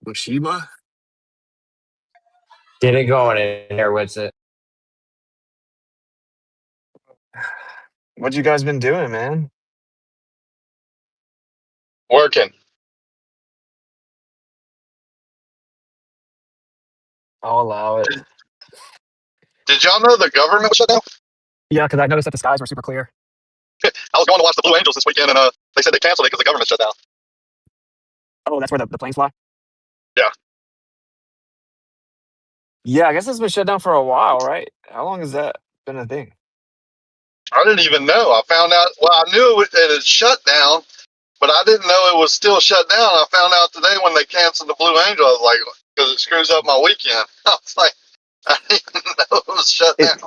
Bushiba? Get it going in there, Witsit. What you guys been doing, man? Working. I'll allow it. Did y'all know the government was shut down? Yeah, because I noticed that the skies were super clear. I was going to watch the Blue Angels this weekend, and they said they canceled it because the government shut down. Oh, that's where the planes fly? Yeah. Yeah, I guess it's been shut down for a while, right? How long has that been a thing? I didn't even know. I found out. Well, I knew it had shut down, but I didn't know it was still shut down. I found out today when they canceled the Blue Angel. I was like, because it screws up my weekend. I was like, I didn't know it was shut down.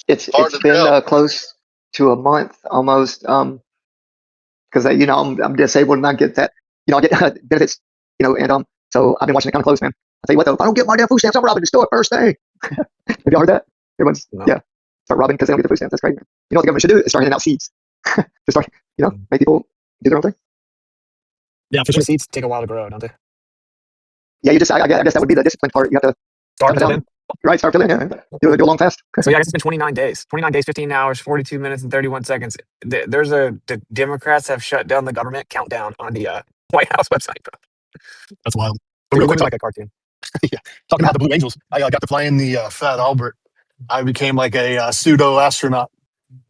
It's been close to a month almost. Because I'm disabled and I get that. I get benefits. And so I've been watching it kind of close, man. I tell you what though, if I don't get my damn food stamps, I'm robbing the store first thing. Have y'all heard that? Everyone's start robbing because they don't get the food stamps. That's crazy. You know what the government should do is start handing out seeds. To start, make people do their own thing. Yeah, for sure. Seeds take a while to grow, don't they? Yeah, I guess that would be the discipline part. You have to start filling. Right, start filling. Yeah, do a long fast. So yeah, I guess it's been 29 days. 29 days, 15 hours, 42 minutes, and 31 seconds. The Democrats have shut down the government countdown on the White House website. That's wild. But real quick, like a cartoon. Yeah, talking about the Blue Angels, I got to fly in the Fat Albert. I became like a pseudo astronaut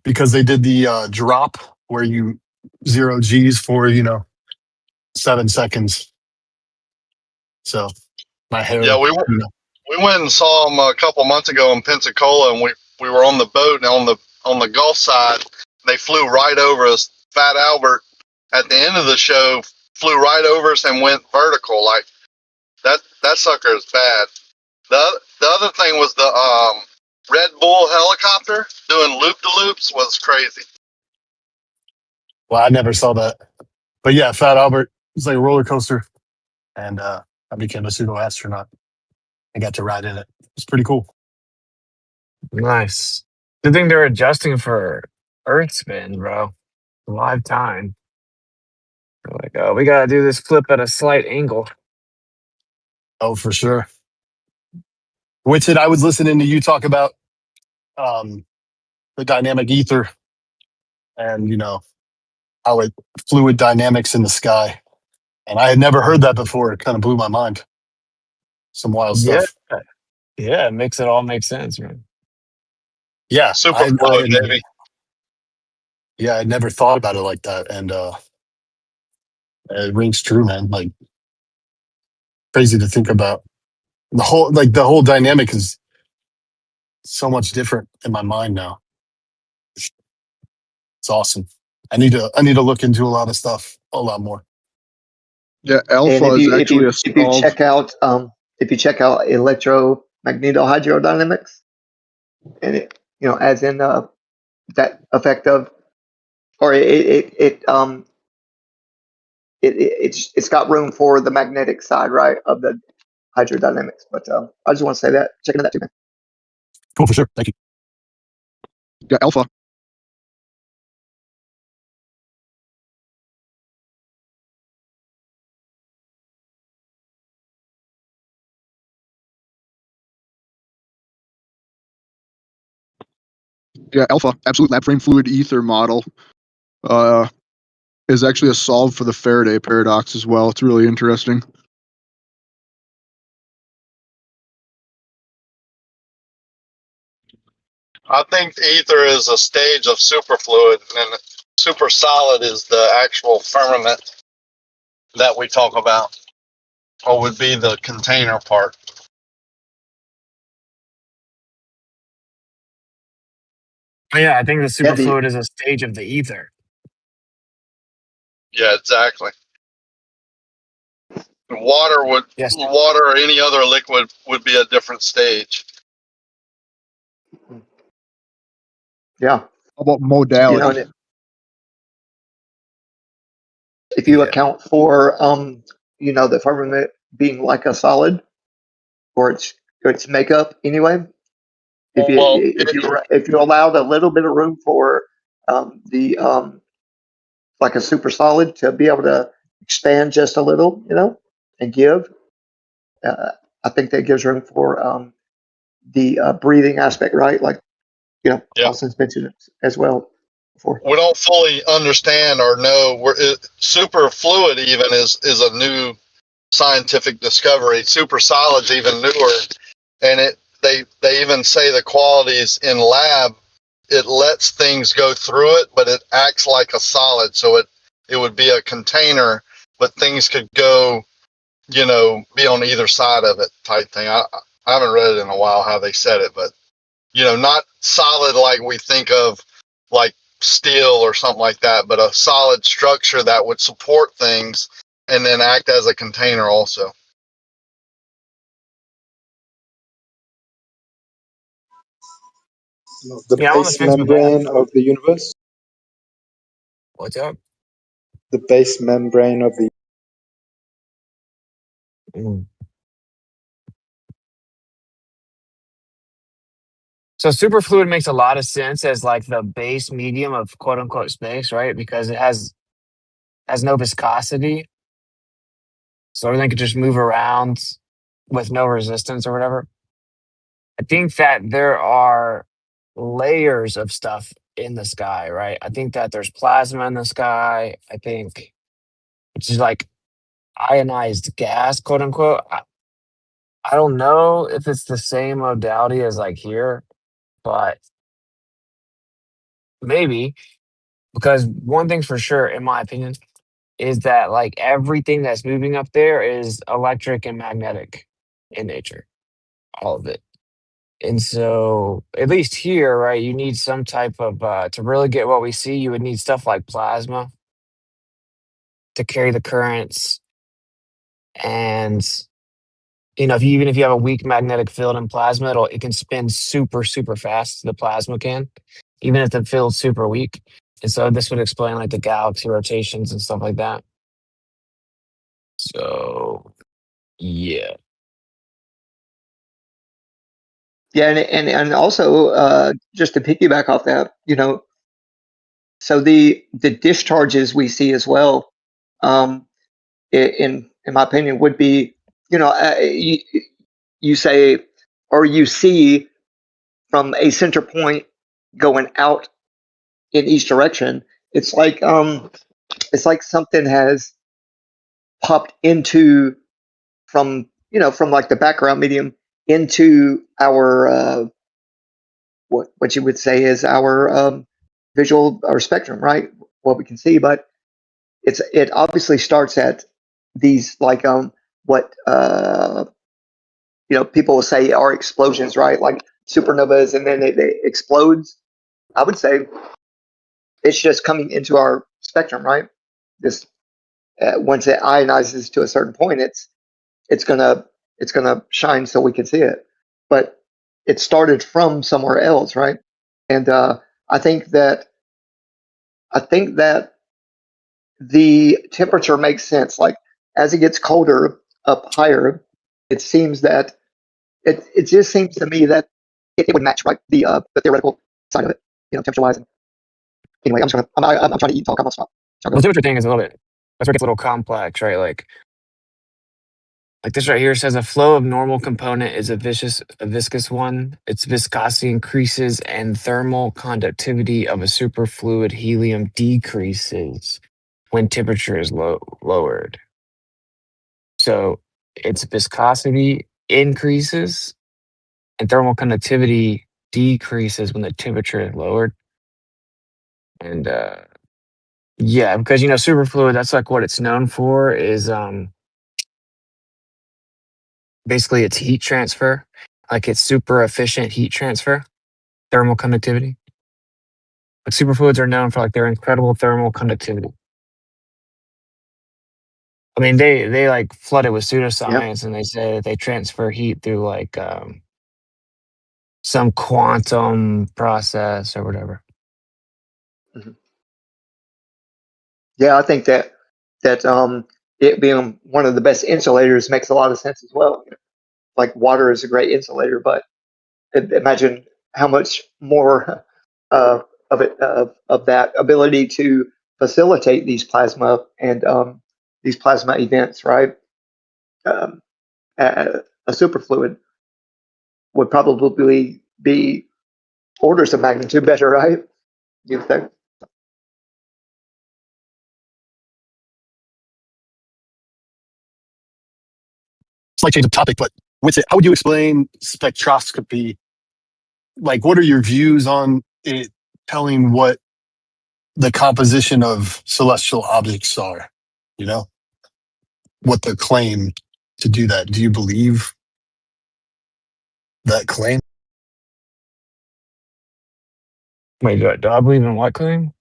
because they did the drop where you 0 G's for 7 seconds. So my hair. Yeah, we went and saw them a couple months ago in Pensacola, and we were on the boat and on the Gulf side. They flew right over us. Fat Albert at the end of the show flew right over us and went vertical. Like that sucker is bad. The other thing was the Red Bull helicopter doing loop-de-loops was crazy. Well, I never saw that. But yeah, Fat Albert was like a roller coaster. And I became a pseudo astronaut. I got to ride in it. It's pretty cool. Nice. Good thing they're adjusting for Earth spin, bro. Live time. They're like, oh, we got to do this flip at a slight angle. Oh, for sure. Witsit, I was listening to you talk about the dynamic ether and, how it fluid dynamics in the sky. And I had never heard that before. It kind of blew my mind. Some wild stuff. Yeah, it makes it all make sense, man. Yeah. Super fluid, baby. Yeah, I never thought about it like that. And it rings true, man. Like, crazy to think about. The whole dynamic is so much different in my mind now. It's awesome. I need to look into a lot of stuff, a lot more. Yeah, alpha is actually if you check out electromagnetohydrodynamics, and it as in that effect of, or it's got room for the magnetic side, right, of the hydrodynamics. But I just want to say that, check into that too, man. Cool, for sure. Thank you. Yeah, alpha. Yeah, alpha, absolute lab frame fluid ether model is actually a solve for the Faraday paradox as well. It's really interesting. I think ether is a stage of superfluid, and super solid is the actual firmament that we talk about, or would be the container part. Yeah, I think the superfluid is a stage of the ether. Yeah, exactly. Water or any other liquid would be a different stage. Yeah. How about modality? If you account for the firmament being like a solid, or its makeup anyway, if you allowed a little bit of room for like a super solid to be able to expand just a little, and give. Uh, I think that gives room for the breathing aspect, right? Like, Yeah. Austin's mentioned it as well before. We don't fully understand or know super fluid even is a new scientific discovery. Super solid's even newer, and they even say the qualities in lab, it lets things go through it, but it acts like a solid. So it would be a container, but things could go, be on either side of it type thing. I haven't read it in a while how they said it, but not solid like we think of like steel or something like that, but a solid structure that would support things and then act as a container also. The Yeah, I'm on the base fence with that. membrane of the universe. What's up? The base membrane of the. Mm. So superfluid makes a lot of sense as like the base medium of quote unquote space, right? Because it has no viscosity. So everything could just move around with no resistance or whatever. I think that there are layers of stuff in the sky, right? I think that there's plasma in the sky. I think, which is like ionized gas, quote unquote. I don't know if it's the same modality as like here, but maybe, because one thing's for sure, in my opinion, is that like everything that's moving up there is electric and magnetic in nature, all of it. And so, at least here, right, you need some type of, to really get what we see, you would need stuff like plasma to carry the currents. And, even if you have a weak magnetic field in plasma, it can spin super, super fast, the plasma can, even if the field's super weak. And so, this would explain like the galaxy rotations and stuff like that. So, yeah. Yeah, and also just to piggyback off that, so the discharges we see as well, in my opinion, would be, you say, or you see from a center point going out in each direction. It's like something has popped into from like the background medium into our what you would say is our visual or spectrum, right? What we can see, but it obviously starts at these like what people will say are explosions, right? Like supernovas, and then they explodes. I would say it's just coming into our spectrum, right? This once it ionizes to a certain point, it's gonna it's gonna shine so we can see it. But it started from somewhere else, right? And I think that I think that the temperature makes sense. Like as it gets colder up higher, it seems that it just seems to me that it would match, right, the theoretical side of it, temperature wise. Anyway, I'm trying to eat and talk. I'm gonna stop. Well, the temperature thing is a little bit, that's where it gets a little complex, right? Like this right here says a flow of normal component is a viscous one. Its viscosity increases and thermal conductivity of a superfluid helium decreases when temperature is lowered. So its viscosity increases and thermal conductivity decreases when the temperature is lowered. And yeah, because superfluid, that's like what it's known for is basically it's heat transfer. Like it's super efficient heat transfer, thermal conductivity. Like superfluids are known for like their incredible thermal conductivity. I mean, they like flood it with Yep. pseudoscience, and they say that they transfer heat through like some quantum process or whatever. Mm-hmm. Yeah, I think that it being one of the best insulators makes a lot of sense as well. Like water is a great insulator, but imagine how much more of it of that ability to facilitate these plasma and these plasma events, right? um, a superfluid would probably be orders of magnitude better, right? You think? Slight change of topic, but with it, how would you explain spectroscopy? Like, what are your views on it telling what the composition of celestial objects are? You know, what the claim to do that? Do you believe that claim? Wait, do I believe in what claim?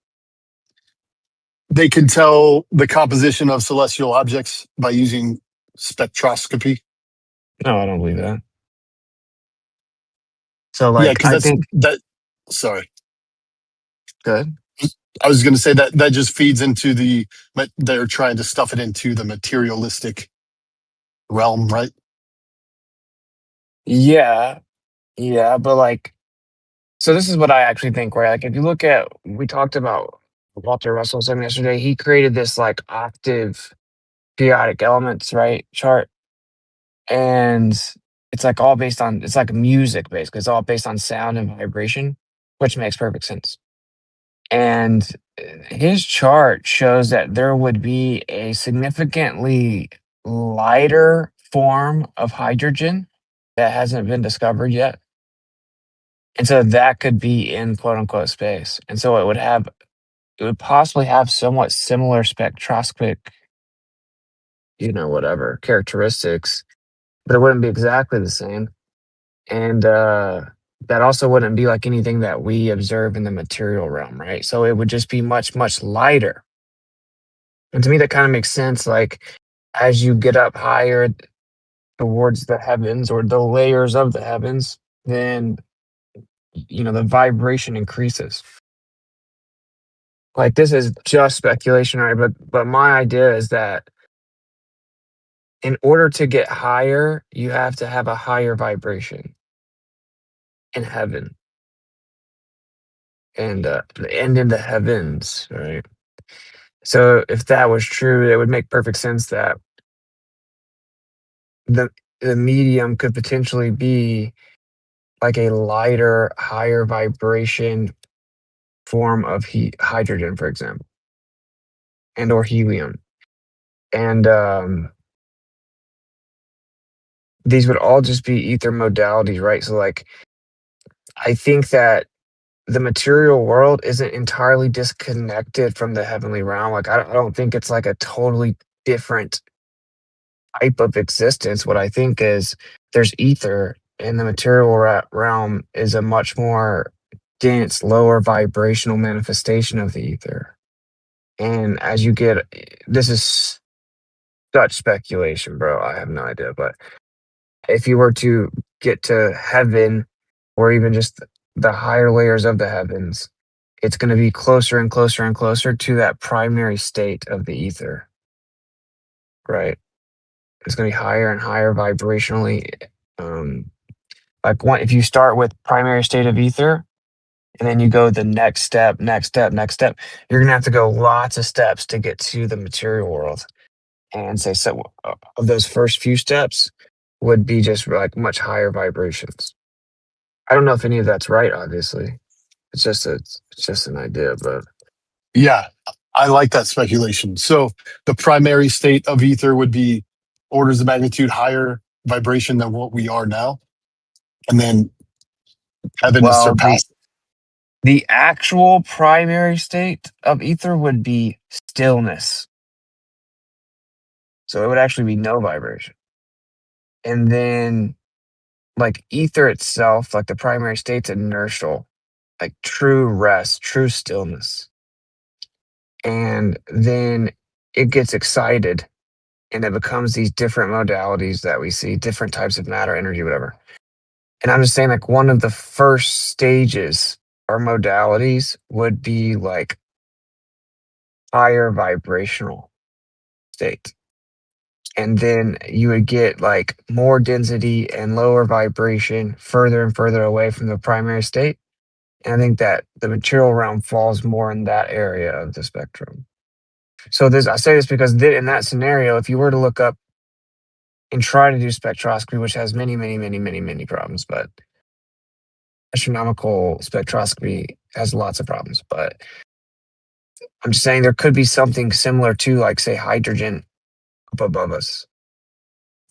They can tell the composition of celestial objects by using spectroscopy. No, I don't believe that. So, Yeah, like, because I that's think that. Sorry, good. I was going to say that just feeds into the. They're trying to stuff it into the materialistic realm, right? Yeah, yeah, but like, so this is what I actually think, right? Like, if you look at, we talked about Walter Russell something yesterday. He created this like octave periodic elements, right, chart, and it's like all based on, it's like music based. It's all based on sound and vibration, which makes perfect sense. And his chart shows that there would be a significantly lighter form of hydrogen that hasn't been discovered yet. And so that could be in quote unquote space. And so it would possibly have somewhat similar spectroscopic, whatever characteristics, but it wouldn't be exactly the same. And that also wouldn't be like anything that we observe in the material realm, right? So it would just be much, much lighter. And to me, that kind of makes sense. Like, as you get up higher towards the heavens or the layers of the heavens, then, the vibration increases. Like, this is just speculation, right? But my idea is that in order to get higher, you have to have a higher vibration in heaven and in the heavens, right? So if that was true, it would make perfect sense that the the medium could potentially be like a lighter, higher vibration form of hydrogen, for example, and or helium. And these would all just be ether modalities, right? So like I think that the material world isn't entirely disconnected from the heavenly realm. Like I don't think it's like a totally different type of existence. What I think is there's ether, and the material realm is a much more dense, lower vibrational manifestation of the ether. And as you get, this is such speculation, bro. I have no idea. But if you were to get to heaven, or even just the higher layers of the heavens, it's going to be closer and closer and closer to that primary state of the ether, right? It's going to be higher and higher vibrationally. Um, if you start with primary state of ether, and then you go the next step, next step, next step, you're going to have to go lots of steps to get to the material world. And say so of those first few steps would be just like much higher vibrations. I don't know if any of that's right, obviously. It's just an idea, but Yeah, I like that speculation. So the primary state of ether would be orders of magnitude higher vibration than what we are now, and then heaven is well, the surpassed. the actual primary state of ether would be stillness. So it would actually be no vibration. And then like ether itself, like the primary state's inertial, like true rest, true stillness. And then it gets excited and it becomes these different modalities that we see, different types of matter, energy, whatever. And I'm just saying, like, one of the first stages or modalities would be like higher vibrational state. And then you would get like more density and lower vibration further and further away from the primary state. And I think that the material realm falls more in that area of the spectrum. So I say this because in that scenario, if you were to look up and try to do spectroscopy, which has many problems, but astronomical spectroscopy has lots of problems. But I'm just saying there could be something similar to, like, say, hydrogen up above us,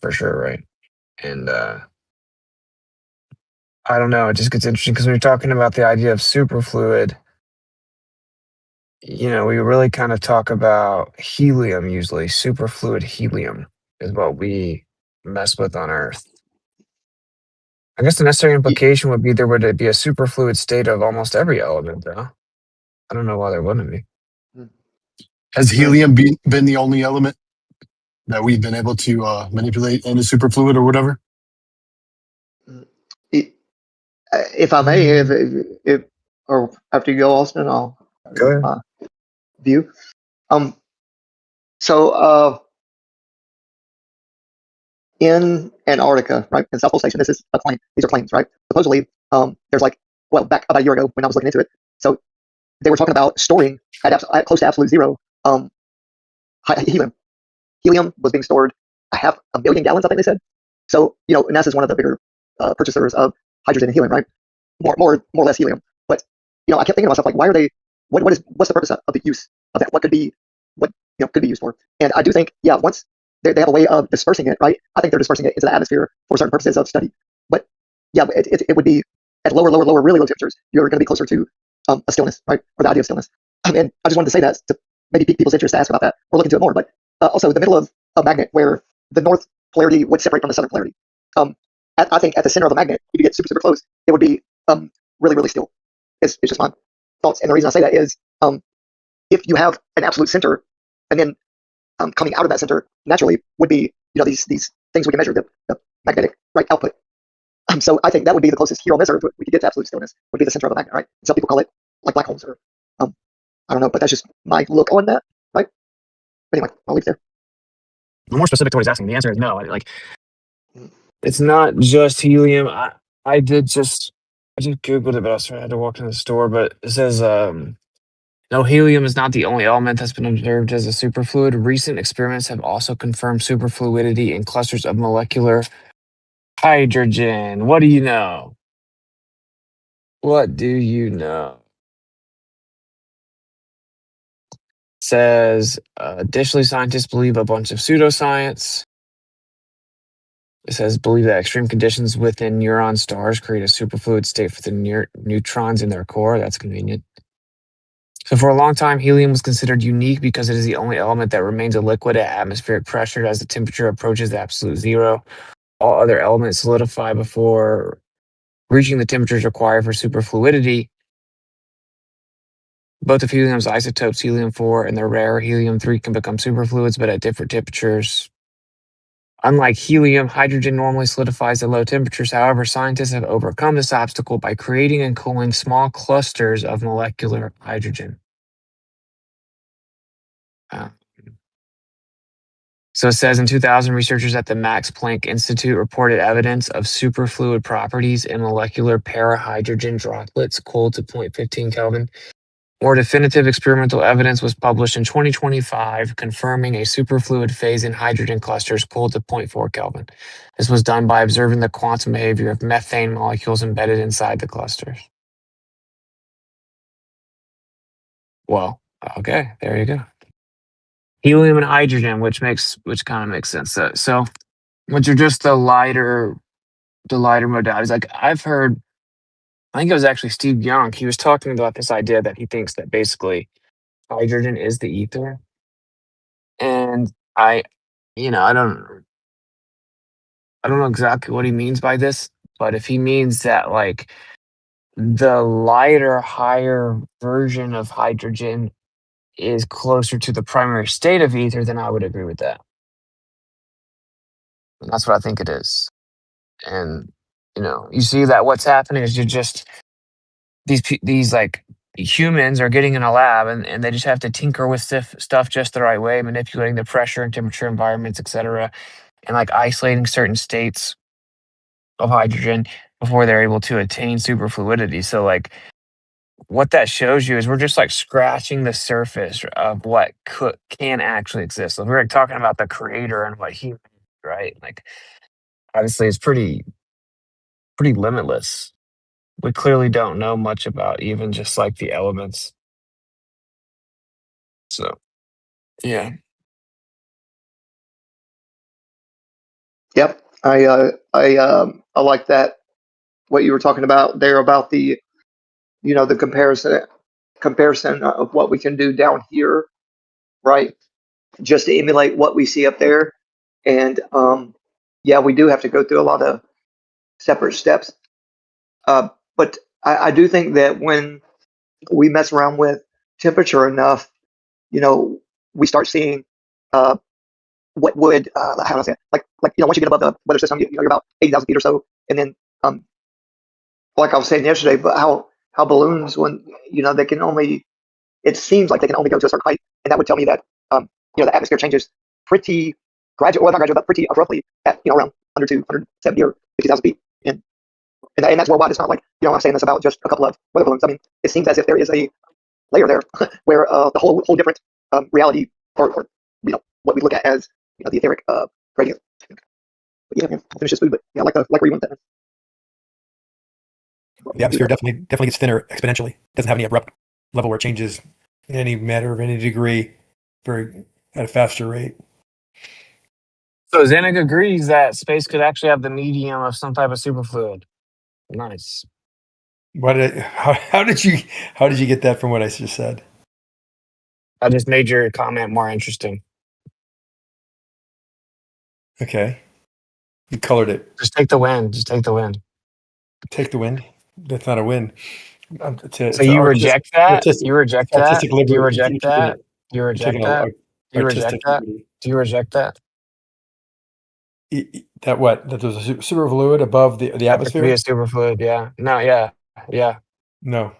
for sure, right? And I don't know. It just gets interesting because when you're talking about the idea of superfluid, we really kind of talk about helium usually. Superfluid helium is what we mess with on Earth. I guess the necessary implication would be there would be a superfluid state of almost every element, though. I don't know why there wouldn't be. Has helium been the only element that we've been able to manipulate into superfluid or whatever? If I may, if or after you go, Austin, I'll Go ahead. my view. In Antarctica, right, in South Pole Station, this is a claim. These are claims, right? Supposedly, there's back about a year ago when I was looking into it. So they were talking about storing at close to absolute zero helium. Helium was being stored 500,000 gallons, I think they said. So NASA is one of the bigger purchasers of hydrogen and helium, right? More or less helium. But I kept thinking to myself, like, why are they? What's the purpose of the use of that? What could be used for? And I do think, once they have a way of dispersing it, right? I think they're dispersing it into the atmosphere for certain purposes of study. But it would be at lower, really low temperatures. You're going to be closer to a stillness, right? Or the idea of stillness. And I just wanted to say that to maybe pique people's interest to ask about that or look into it more. But also the middle of a magnet where the north polarity would separate from the southern polarity. I think at the center of the magnet, if you get super close, it would be really still. It's just my thoughts. And the reason I say that is if you have an absolute center, and then coming out of that center naturally would be these things we can measure, the magnetic output. So I think that would be the closest here on this Earth we could get to absolute stillness, would be the center of the magnet, right? Some people call it like black holes, or I don't know, but that's just my look on that, right? Anyway, I'll leave there. More specific to what he's asking, the answer is no. Like, it's not just helium. I just googled it, but I had to walk in the store. But it says no, helium is not the only element that's been observed as a superfluid. Recent experiments have also confirmed superfluidity in clusters of molecular hydrogen. What do you know? What do you know? Says additionally, scientists believe a bunch of pseudoscience. It says believe that extreme conditions within neutron stars create a superfluid state for the neutrons in their core. That's convenient. So for a long time, helium was considered unique because it is the only element that remains a liquid at atmospheric pressure as the temperature approaches absolute zero. All other elements solidify before reaching the temperatures required for superfluidity. Both of helium's isotopes, helium-4 and the rare helium-3, can become superfluids, but at different temperatures. Unlike helium, hydrogen normally solidifies at low temperatures. However, scientists have overcome this obstacle by creating and cooling small clusters of molecular hydrogen. So it says in 2000, researchers at the Max Planck Institute reported evidence of superfluid properties in molecular parahydrogen droplets cooled to 0.15 Kelvin. More definitive experimental evidence was published in 2025, confirming a superfluid phase in hydrogen clusters cooled to 0.4 Kelvin. This was done by observing the quantum behavior of methane molecules embedded inside the clusters. Well, okay, there you go. Helium and hydrogen, which kind of makes sense. So which are just the lighter modalities. Like I've heard, I think it was actually Steve Young. He was talking about this idea that he thinks that basically hydrogen is the ether. And I don't know exactly what he means by this, but if he means that like the lighter, higher version of hydrogen is closer to the primary state of ether, then I would agree with that. And that's what I think it is. And you see that what's happening is you're just these like humans are getting in a lab and they just have to tinker with stuff just the right way, manipulating the pressure and temperature environments, etc., and like isolating certain states of hydrogen before they're able to attain superfluidity. So like what that shows you is we're just like scratching the surface of what can actually exist. So we're like talking about the creator and what he right? Like, obviously, it's pretty limitless. We clearly don't know much about even just like the elements. So, yeah. Yep. I like that. What you were talking about there about the, the comparison of what we can do down here, right? Just to emulate what we see up there. And yeah, we do have to go through a lot of separate steps. But I do think that when we mess around with temperature enough, we start seeing uh, what would how do I say it? Like once you get above the weather system, you're about 80,000 feet or so, and then like I was saying yesterday, but how balloons when they can only it seems like they can only go to a certain height, and that would tell me that the atmosphere changes pretty gradual, well not gradual, but pretty abruptly at around 100 to 170 or 50,000 feet, and that's worldwide. It's not like I'm saying this about just a couple of weather balloons. I mean, it seems as if there is a layer there where the whole different reality or what we look at as the etheric gradient. But yeah, man, I'll finish this food, but yeah, I like where you went there. The atmosphere definitely gets thinner exponentially. It doesn't have any abrupt level where it changes in any matter of any degree at a faster rate. So Zanick agrees that space could actually have the medium of some type of superfluid. Nice. How did you get that from what I just said? I just made your comment more interesting. Okay. You colored it. Just take the win. Just take the win. Take the win? That's not a win. So you reject that? You reject that? Artistic liberty. Do you reject that? Do you reject that? Do you reject that? Liberty. Do you reject that? That what? That there's a superfluid above the atmosphere? Be a superfluid, yeah. No, yeah. No.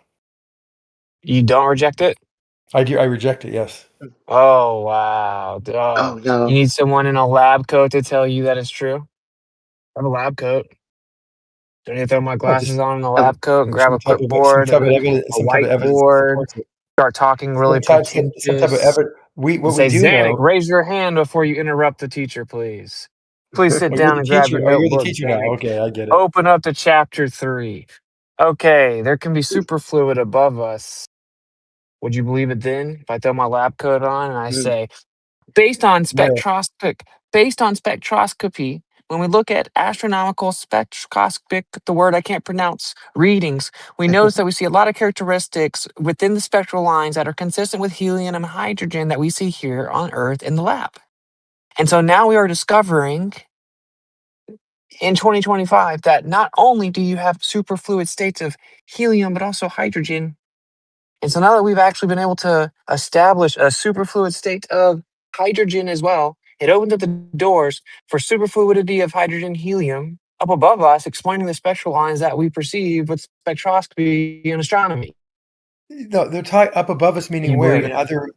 You don't reject it? I do. I reject it. Yes. Oh wow. Oh no. You need someone in a lab coat to tell you that it's true? I have a lab coat. Do I need to throw my glasses on in a lab coat and grab a clipboard, a whiteboard, start talking really pretentious? Some type of evidence. Say, Zanick, raise your hand before you interrupt the teacher, please. Please sit down and grab your notebook. You're the teacher now. Okay, I get it. Open up to chapter 3. Okay, there can be superfluid above us. Would you believe it then if I throw my lab coat on and I say, based on spectroscopy, when we look at astronomical spectroscopic, the word I can't pronounce, readings, we notice that we see a lot of characteristics within the spectral lines that are consistent with helium and hydrogen that we see here on Earth in the lab. And so now we are discovering in 2025 that not only do you have superfluid states of helium, but also hydrogen. And so now that we've actually been able to establish a superfluid state of hydrogen as well, it opens up the doors for superfluidity of hydrogen helium up above us, explaining the spectral lines that we perceive with spectroscopy and astronomy. No, they're talking up above us, meaning where? In other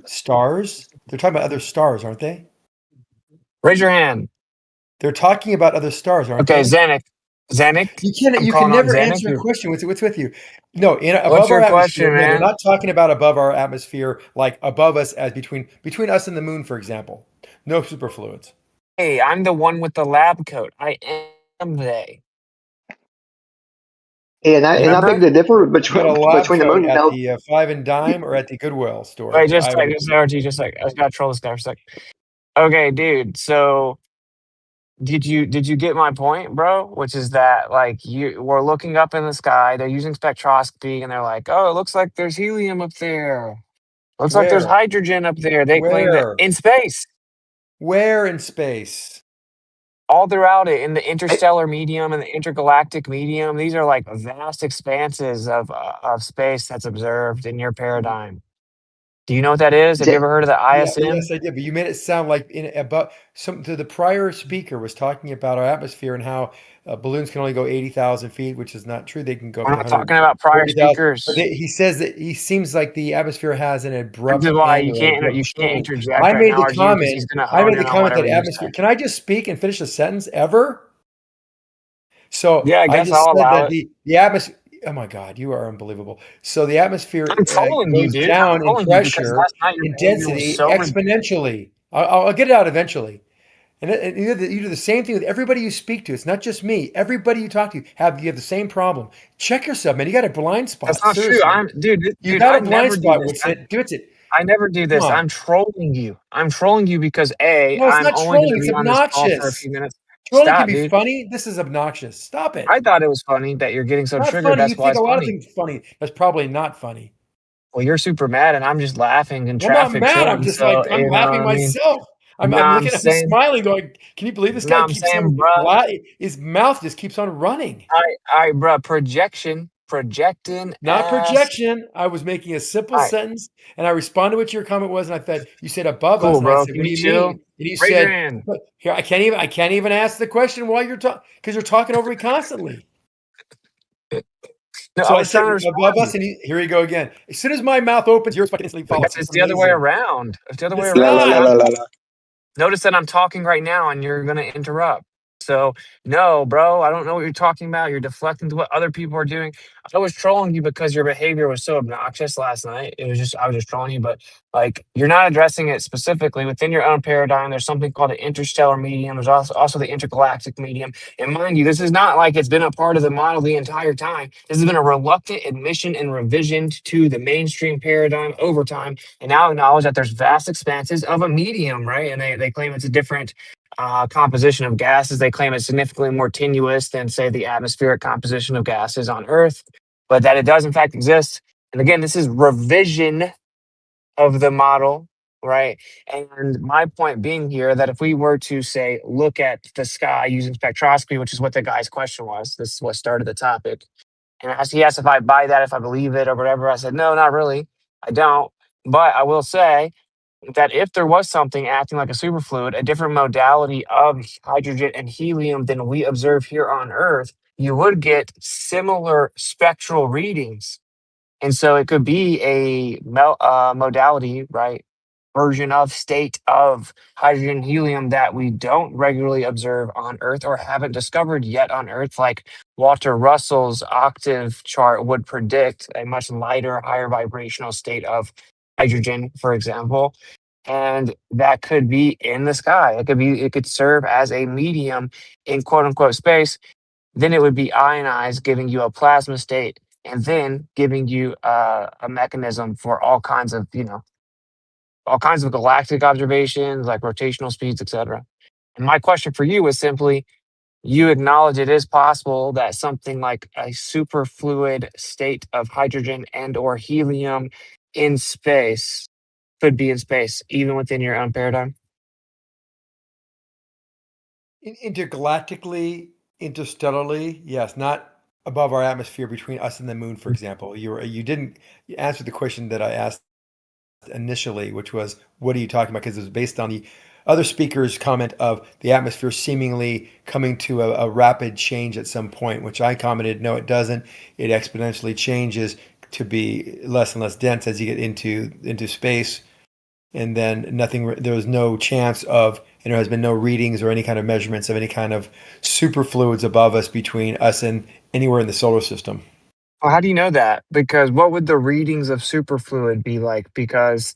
stars? They're talking about other stars, aren't they? Raise your hand. They're talking about other stars, aren't they? Okay, Zanick. You can never answer a question. What's with you? No, What's your question, man? They're not talking about above our atmosphere, like above us as between us and the moon, for example. No superfluids. Hey, I'm the one with the lab coat. I am they. And I think the difference between the moon at the Five and Dime or at the Goodwill store. Wait, just a sec. I just gotta troll this guy for a sec. Okay, dude. So did you get my point, bro? Which is that like we're looking up in the sky, they're using spectroscopy, and they're like, oh, it looks like there's helium up there. Looks like there's hydrogen up there. They claim that in space. Where in space? All throughout it, in the interstellar medium and the intergalactic medium. These are like vast expanses of space that's observed in your paradigm. Do you know what that is? Have you ever heard of the ISM? Yes, I did. But you made it sound like the prior speaker was talking about our atmosphere and how balloons can only go 80,000 feet, which is not true. They can go. We're not talking about prior speakers. But he says that he seems like the atmosphere has an abrupt. This is why you can't interject. I made the comment. That atmosphere. Can I just speak and finish a sentence ever? So yeah, I guess I'll allow it. The atmosphere. Oh my God, you are unbelievable. So the atmosphere goes you, down in pressure, in density, exponentially. I'll get it out eventually. And you do the same thing with everybody you speak to. It's not just me. Everybody you talk to you have the same problem. Check yourself, man. You got a blind That's spot. not true. Seriously, Dude, you got I a blind never do spot. this. Witsit. I never do Come this. on. I'm trolling you. I'm trolling you because No, it's I'm not only going trolling. to It's be on this call for a obnoxious. few minutes. Trolling can Stop, be dude. funny. This is obnoxious. Stop it. I thought it was funny that you're getting so Not triggered. funny. You That's why think it's a lot of funny. things funny. That's probably not funny. Well, you're super mad, and I'm just laughing in I'm not traffic, mad. I'm chilling. just So like I'm you know what laughing I mean. myself. No, I'm I'm looking. I'm saying, smiling, going, "Can you believe this no, guy I'm keeps on saying, bro. his mouth just keeps on running." All right, bro. Projecting Not ass. projection. I was making a simple All right, sentence, and I responded what your comment was, and I said you said above us, cool, and I bro. said, Can "What do you you chill? mean?" And you Raise your said, hand. "Look, here I can't even ask the question while you're talking because you're talking over me constantly." No, I So I was said trying to above respond. us, and here you go again. As soon as my mouth opens, yours fucking instantly follows. It's It's the other way amazing. around. It's the other way It's La la around, la not. la man. la la. Notice that I'm talking right now and you're going to interrupt. So, no, bro, I don't know what you're talking about. You're deflecting to what other people are doing. I was trolling you because your behavior was so obnoxious last night. I was just trolling you, but like, you're not addressing it specifically within your own paradigm. There's something called the interstellar medium. There's also the intergalactic medium. And mind you, this is not like it's been a part of the model the entire time. This has been a reluctant admission and revision to the mainstream paradigm over time, and now acknowledge that there's vast expanses of a medium, right? And they claim it's a different composition of gases. They claim it's significantly more tenuous than, say, the atmospheric composition of gases on Earth, but that it does, in fact, exist. And again, this is revision of the model, right? And my point being here that if we were to, say, look at the sky using spectroscopy, which is what the guy's question was, this is what started the topic. And he asked if I buy that, if I believe it or whatever. I said, no, not really. I don't. But I will say that if there was something acting like a superfluid, a different modality of hydrogen and helium than we observe here on Earth, you would get similar spectral readings. And so it could be a modality, right? Version of state of hydrogen helium that we don't regularly observe on Earth or haven't discovered yet on Earth, like Walter Russell's octave chart would predict a much lighter, higher vibrational state of hydrogen, for example. And that could be in the sky. It could serve as a medium in quote unquote space. Then it would be ionized, giving you a plasma state, and then giving you a mechanism for all kinds of galactic observations like rotational speeds, etc. And my question for you is simply, you acknowledge it is possible that something like a superfluid state of hydrogen and or helium in space could be in space, even within your own paradigm? Intergalactically, interstellarly, yes, not above our atmosphere between us and the moon, for example. You didn't answer the question that I asked initially, which was, what are you talking about? Because it was based on the other speaker's comment of the atmosphere seemingly coming to a rapid change at some point, which I commented, no, it doesn't. It exponentially changes to be less and less dense as you get into space. And then there was no chance of, and there has been no readings or any kind of measurements of any kind of superfluids above us between us and anywhere in the solar system. Well, how do you know that? Because what would the readings of superfluid be like? Because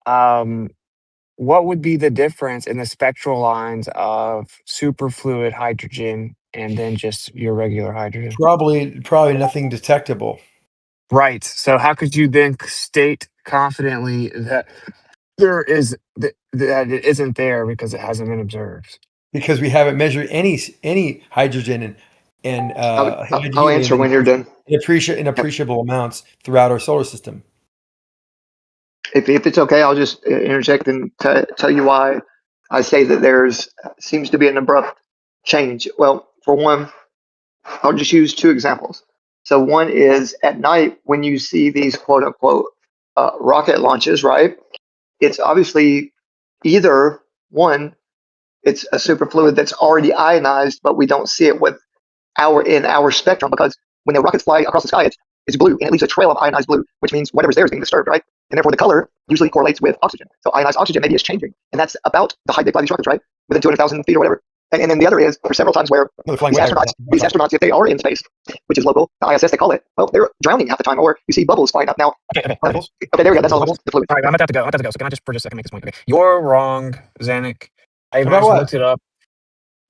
um, what would be the difference in the spectral lines of superfluid hydrogen and then just your regular hydrogen? Probably nothing detectable. Right. So how could you then state confidently that that it isn't there because it hasn't been observed? Because we haven't measured any hydrogen and I'll helium answer when you're done. in appreciable amounts throughout our solar system. If it's okay, I'll just interject and tell you why I say that seems to be an abrupt change. Well, for one, I'll just use two examples. So one is at night when you see these quote unquote rocket launches, right? It's obviously either one, it's a superfluid that's already ionized, but we don't see it with in our spectrum, because when the rockets fly across the sky, it's blue and it leaves a trail of ionized blue, which means whatever's there is being disturbed, right? And therefore the color usually correlates with oxygen. So ionized oxygen maybe is changing, and that's about the height they fly these rockets, right? Within 200,000 feet or whatever. And then the other is there's several times where No, they're flying these way higher than astronauts, if they are in space, which is local, the ISS they call it, well, they're drowning half the time, or you see bubbles flying up. Now, Okay. particles. okay, there we go. That's all the fluid. All right, I'm about to go. So can I just for just a second make this point? Okay. You're wrong, Zanick. I About actually what? looked it up.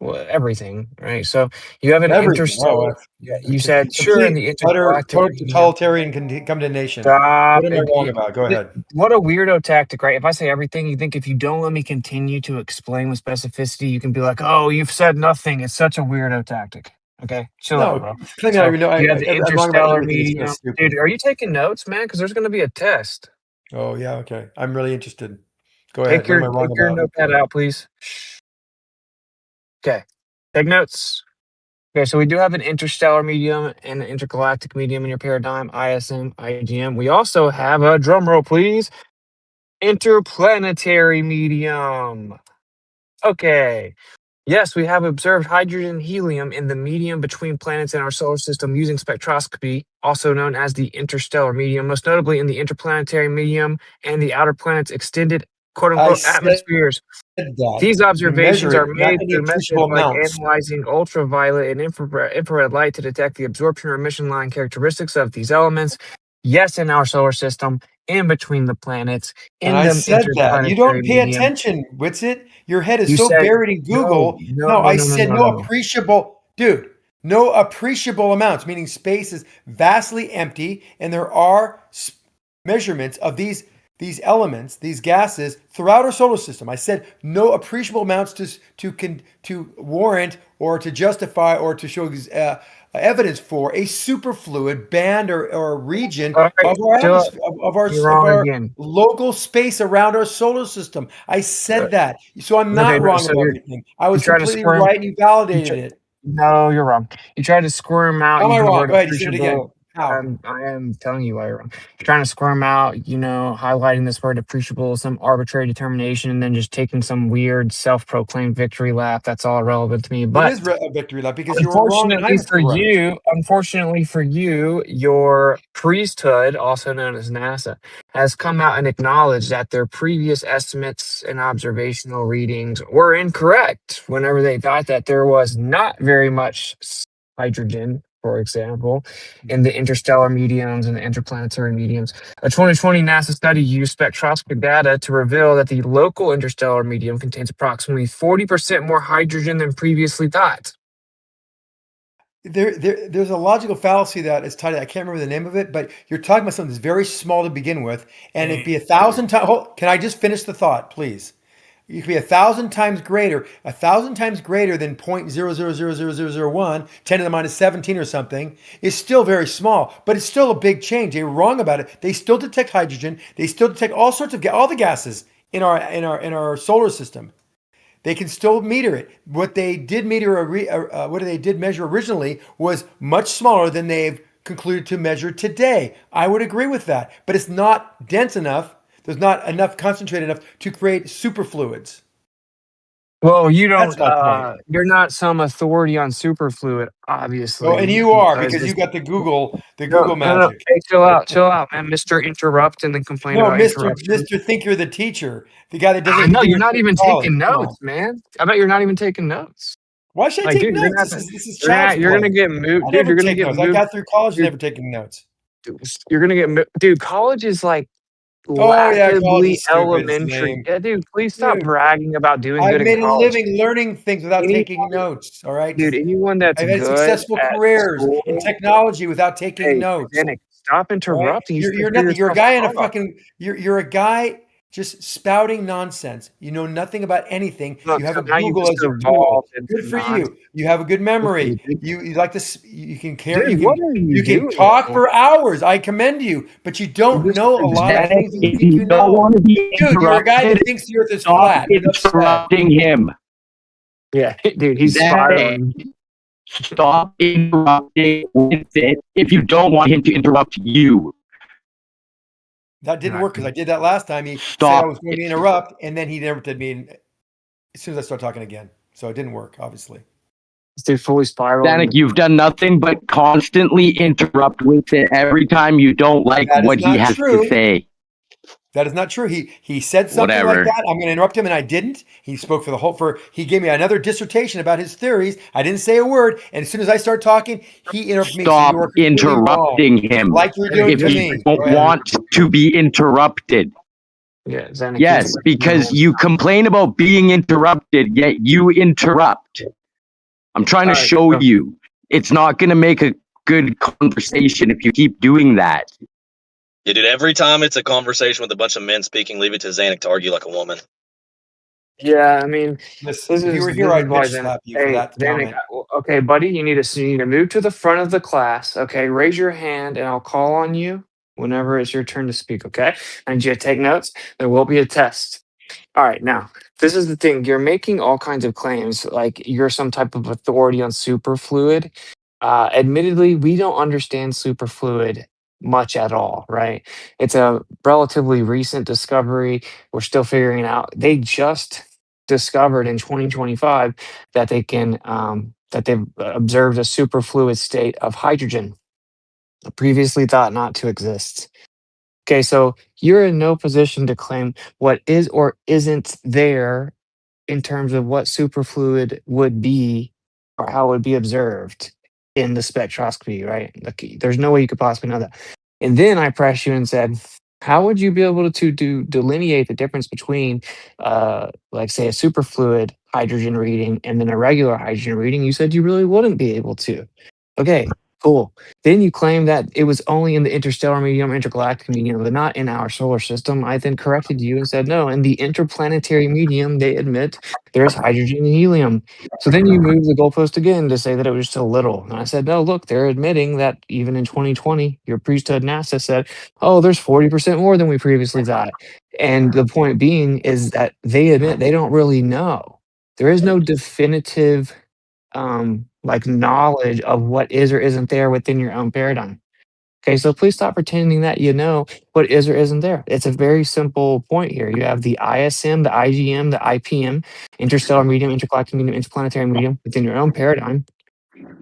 Well, everything, right? So you have an Everything. Oh, interstellar. Yeah, you said sure in complete the utter intergalactic medium. totalitarian condemnation. Stop. What am I wrong about? Go ahead. What a weirdo tactic, right? If I say everything, you think if you don't let me continue to explain with specificity, you can be like, "Oh, you've said nothing." It's such a weirdo tactic. Okay, chill out, No, bro. claiming I don't So even know. you have the I'm wrong about interstellar everything. It's kind of medium, stupid. dude. Are you taking notes, man? Because there's going to be a test. Oh yeah, okay. I'm really interested. Go ahead. What am I wrong Take your about? notepad out, please. Okay, take notes. Okay, so we do have an interstellar medium and an intergalactic medium in your paradigm, ISM, IGM. We also have a drum roll, please. Interplanetary medium. Okay. Yes, we have observed hydrogen and helium in the medium between planets in our solar system using spectroscopy, also known as the interstellar medium, most notably in the interplanetary medium and the outer planets' extended quote I unquote said atmospheres. that. These You measure observations are it, not made any through appreciable methods like amounts. analyzing ultraviolet and infrared light to detect the absorption or emission line characteristics of these elements. Yes, in our solar system, in between the planets, And in I the said that. You interplanetary don't pay medium. attention, Witsit. Your head is You so said buried in no, Google. no, No, no, I no, no, said no, no no. appreciable, dude, no appreciable amounts, meaning space is vastly empty, and there are measurements of these elements, these gases throughout our solar system. I said no appreciable amounts to warrant or to justify or to show evidence for a superfluid band or region All right, of our chill. atmosphere You're of wrong our again. local space around our solar system. I Uh, said that. So I'm okay, not no, wrong so about everything. I you was try to completely squirm. right and you You validated tr- it. no, you're wrong. You tried to squirm out How am I using the wrong? word Go ahead, you said it again. appreciable. How? I am telling you why you're wrong. You're trying to squirm out, highlighting this word appreciable, some arbitrary determination, and then just taking some weird self-proclaimed victory lap. That's all relevant to me. It But is a victory lap because you were wrong and I'm correct. Unfortunately for you, your priesthood, also known as NASA, has come out and acknowledged that their previous estimates and observational readings were incorrect whenever they thought that there was not very much hydrogen, for example, in the interstellar mediums and the interplanetary mediums. A 2020 NASA study used spectroscopic data to reveal that the local interstellar medium contains approximately 40% more hydrogen than previously thought. There's a logical fallacy that is tied. I can't remember the name of it, but you're talking about something that's very small to begin with, and it'd be 1,000 times. Can I just finish the thought, please? It could be 1,000 times greater than 0.000001, 10 to the minus 17 or something, is still very small, but it's still a big change. They were wrong about it. They still detect hydrogen. They still detect all sorts of all the gases in our solar system. They can still meter it. What they did what they did measure originally was much smaller than they've concluded to measure today. I would agree with that, but it's not dense enough. There's not enough concentrated enough to create superfluids. Well, That's my point. you're not some authority on superfluid, Oh, and obviously, you are because because you this. got the No, Google no, no. magic. Hey, chill out, man. Mr. Interrupt and then complain No, about Mister interruption. Mister Think you're the teacher, the guy that I doesn't know do you're anything not in even college. taking Come on. notes, man. I bet you're not even taking notes. Why should I Like, take dude, notes? This is child's you're play. gonna get moved, I dude. never You're gonna take get notes. I moved, got through college dude. never taking notes. You're gonna get moved, dude. College is like Oh yeah, college laughably is stupid. It's elementary. lame. Yeah, dude. Please stop Dude, bragging about doing I've good in made a college. living learning things without taking Anyone, notes. All right. dude. Anyone that's I've had good successful at careers in school. technology without taking Hey, notes. Zanick, stop All right. interrupting. You should You're hear nothing. You're a yourself guy in a talk. fucking you're a guy just spouting nonsense. You know nothing about anything. Look, You have so a now you Google just as your tool. evolved into Good for nonsense. you. You have a good memory. Dude, You like to you can care dude, what are you you can doing, talk man? for hours. I commend you, but you You're don't just know a lot of Zanick, things that you if think you you don't know. want to be Dude, you're a guy that interrupted, thinks the earth is stop flat. Enough said. interrupting him. Yeah, dude, he's Zanick, spiraling. stop interrupting Witsit if you don't want him to interrupt you. That didn't Right. work because I did that last time. He said I Stop was going to it. interrupt, and then he interrupted me as soon as I started talking again. So it didn't work, obviously. This dude fully spiraling. Zanick, you've done nothing but constantly interrupt Witsit every time you don't like That is what he not has to true. say. That is not true. He said something like Whatever. that. I'm going to interrupt him, and I didn't. He spoke for the whole. He gave me another dissertation about his theories. I didn't say a word, and as soon as I start talking, he interrupted me. So you Stop are completely wrong, interrupting him like you're doing if to you me. don't Go ahead. want to be interrupted. Yeah, Zanick, Yes, because you complain about being interrupted, yet you interrupt. I'm trying to show you. It's not going to make a good conversation if you keep doing that. Yeah, dude, every time it's a conversation with a bunch of men speaking, leave it to Zanick to argue like a woman. Yeah, I mean, Listen, if you were here, I'd why bitch slap you for Hey, that Zanick, comment. okay, buddy, you need to move to the front of the class. Okay, raise your hand, and I'll call on you whenever it's your turn to speak. Okay, I need you to take notes. There will be a test. All right, now this is the thing. You're making all kinds of claims, like you're some type of authority on superfluid. Admittedly, we don't understand superfluid much at all, right? It's a relatively recent discovery. We're still figuring it out. They just discovered in 2025 that they've observed a superfluid state of hydrogen, previously thought not to exist. Okay, so you're in no position to claim what is or isn't there in terms of what superfluid would be or how it would be observed in the spectroscopy, right? Like, there's no way you could possibly know that. And then I pressed you and said, how would you be able to delineate the difference between, like, say, a superfluid hydrogen reading and then a regular hydrogen reading? You said you really wouldn't be able to. Okay, cool. Then you claim that it was only in the interstellar medium, intergalactic medium, but not in our solar system. I then corrected you and said, no, in the interplanetary medium, they admit there's hydrogen and helium. So then you moved the goalpost again to say that it was still little. And I said, no, look, they're admitting that even in 2020, your priesthood NASA said, oh, there's 40% more than we previously thought. And the point being is that they admit they don't really know. There is no definitive like knowledge of what is or isn't there within your own paradigm. Okay, so please stop pretending that you know what is or isn't there. It's a very simple point here. You have the ISM, the IGM, the IPM, interstellar medium, intergalactic medium, interplanetary medium within your own paradigm.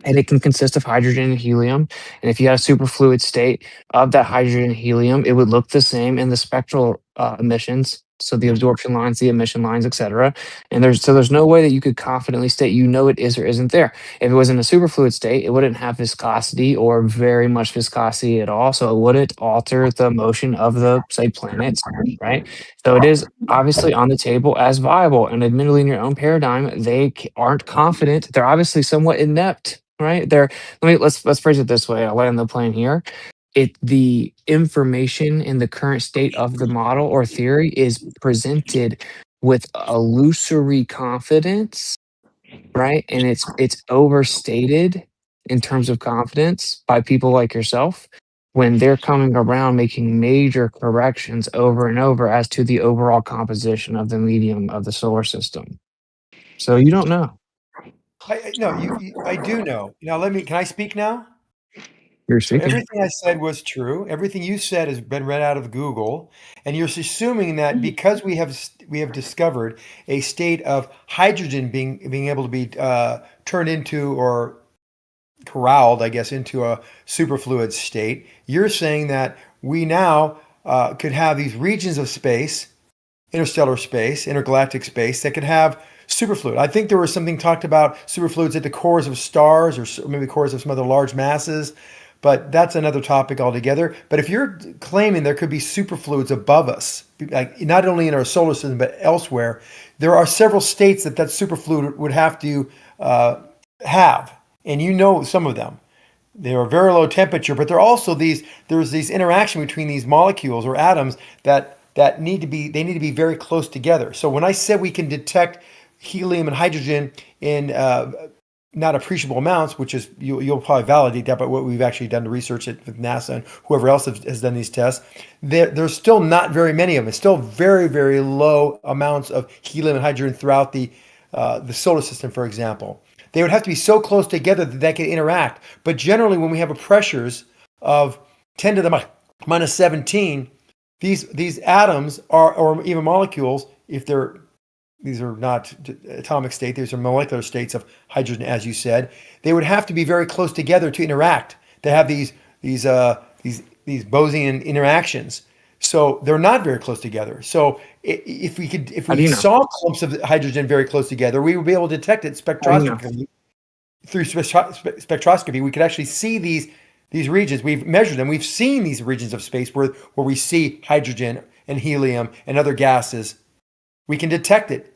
And it can consist of hydrogen and helium. And if you had a superfluid state of that hydrogen and helium, it would look the same in the spectral emissions. So the absorption lines, the emission lines, etc. And there's no way that you could confidently state you know it is or isn't there. If it was in a superfluid state, it wouldn't have viscosity or very much viscosity at all. So it wouldn't alter the motion of the, say, planets, right? So it is obviously on the table as viable. And admittedly, in your own paradigm, they aren't confident. They're obviously somewhat inept, right? Let's phrase it this way. I'll land the plane here. The information in the current state of the model or theory is presented with illusory confidence, right? And it's overstated in terms of confidence by people like yourself when they're coming around making major corrections over and over as to the overall composition of the medium of the solar system. So you don't know. No, I do know. Now can I speak now? You're So speaking. everything I said was true. Everything you said has been read out of Google, and you're assuming that because we have discovered a state of hydrogen being able to be turned into or corralled, I guess, into a superfluid state, you're saying that we now could have these regions of space, interstellar space, intergalactic space, that could have superfluid. I think there was something talked about superfluids at the cores of stars or maybe cores of some other large masses, but that's another topic altogether. But if you're claiming there could be superfluids above us, like not only in our solar system but elsewhere, there are several states that superfluid would have to have, and you know some of them. They are very low temperature, but there's these interaction between these molecules or atoms that need to be very close together. So when I said we can detect helium and hydrogen in not appreciable amounts, which is you'll probably validate that by what we've actually done to research it with NASA and whoever else has done these tests, there's still not very many of them. It's still very, very low amounts of helium and hydrogen throughout the solar system, for example. They would have to be so close together that they could interact. But generally, when we have pressures of 10 to the minus 17, these atoms or even molecules, if these are not atomic state, these are molecular states of hydrogen, as you said, they would have to be very close together to interact, to have these Bosonian interactions. So they're not very close together. So if we saw clumps of hydrogen very close together, we would be able to detect it spectroscopically. Through spectroscopy, we could actually see these regions. We've measured them. We've seen these regions of space where we see hydrogen and helium and other gases, we can detect it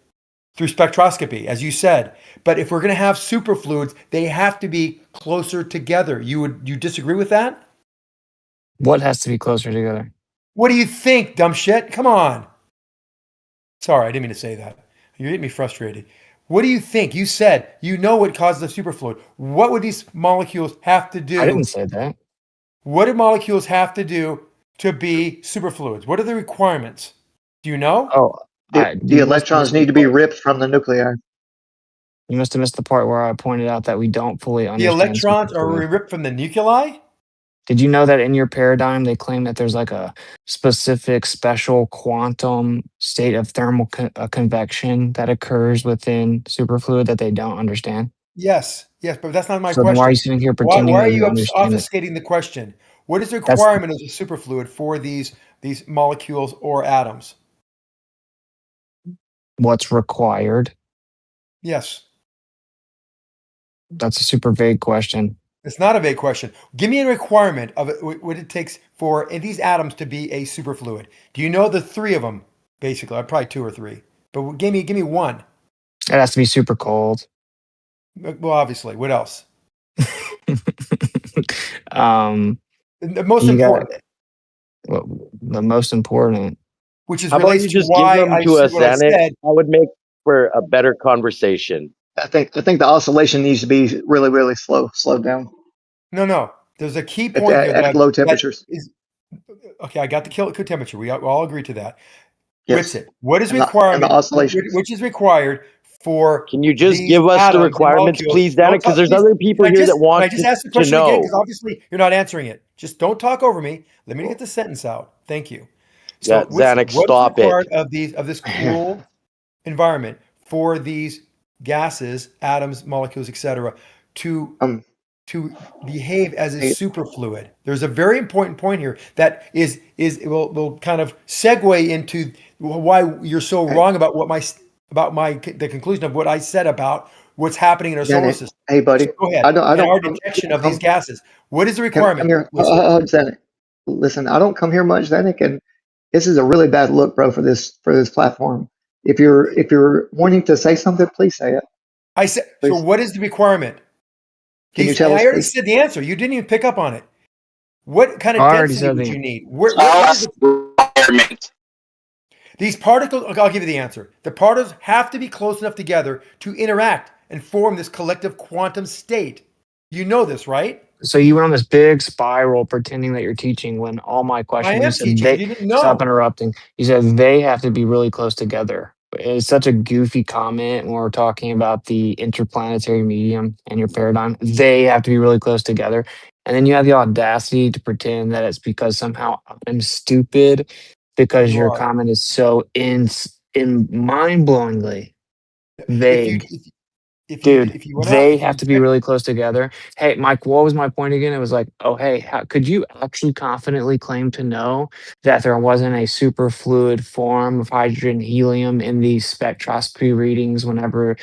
through spectroscopy, as you said. But if we're going to have superfluids, they have to be closer together. You disagree with that? What has to be closer together? What do you think, dumb shit? Come on. Sorry, I didn't mean to say that. You're getting me frustrated. What do you think? You said you know what causes the superfluid. What would these molecules have to I do? didn't say that. What do molecules have to do to be superfluids? What are the requirements? Do you know? Oh, The you must have electrons missed the need to be part. ripped from the nuclei. You must have missed the part where I pointed out that we don't fully The understand electrons are superfluid. ripped from the nuclei? Did you know that in your paradigm they claim that there's like a specific special quantum state of thermal convection that occurs within superfluid that they don't understand? Yes, yes, but that's not my So then why are you question. sitting here Why pretending are that you you understand it? obfuscating the question? What is the That's requirement of the superfluid for these molecules or atoms? what's required. Yes, That's a super vague question. it's not a vague question. Give me a requirement of it, what it takes for these atoms to be a superfluid. Do you know the three of them? Basically, probably two or three. But give me one. It has to be super cold. Well, obviously. What else? um, The most you got important, well, the most important. which is How about relates you to just give why them I to said us, what I Zanick? said. That would make for a better conversation. I think the oscillation needs to be really slowed down No. There's a key at, point here at low temperatures. is okay. I got the kill temperature. We all agree to that. Yes, Witsit, what is and the requirement? oscillations. Which is required for Can you just these give us the atoms and requirements, molecules? please, Zanick? Don't Because talk, there's please. other people here that Can want I just ask the to question again? Because know. obviously you're not answering it. Just don't talk over me. Let me get the sentence out. Thank you. Yeah, So, Witsit, Zanick, what is stop it. required of this cool environment for these gases, atoms, molecules, etc., to Um, to behave as a hey, superfluid? There's a very important point here that will kind of segue into why you're so hey, wrong about the conclusion of what I said about what's happening in our solar Janet, system. hey, buddy, So go ahead. I And don't our come, I detection don't of these come, gases. What is the come requirement? here, What's it? Janet. Listen, I don't come here much, Zanuck, and this is a really bad look, bro, for this platform. If you're wanting to say something, please say it. I said. So Please, what is the requirement? can you And tell I us, already please? said the answer. You didn't even pick up on it. What kind I of already density said would the you need? What is these particles? Okay, I'll give you the answer. The particles have to be close enough together to interact and form this collective quantum state. You know this, right? So you went on this big spiral pretending that you're teaching when all my I questions, you am said teaching. You they didn't stop know. interrupting. You said they have to be really close together. It's such a goofy comment when we're talking about the interplanetary medium and your paradigm. They have to be really close together. And then you have the audacity to pretend that it's because somehow I'm stupid because You your are. comment is so in mind-blowingly If you vague. if, Dude, if you went out, they if have you to be check, really close together. Hey, Mike, what was my point again? It was like, oh, hey, could you actually confidently claim to know that there wasn't a superfluid form of hydrogen helium in these spectroscopy readings whenever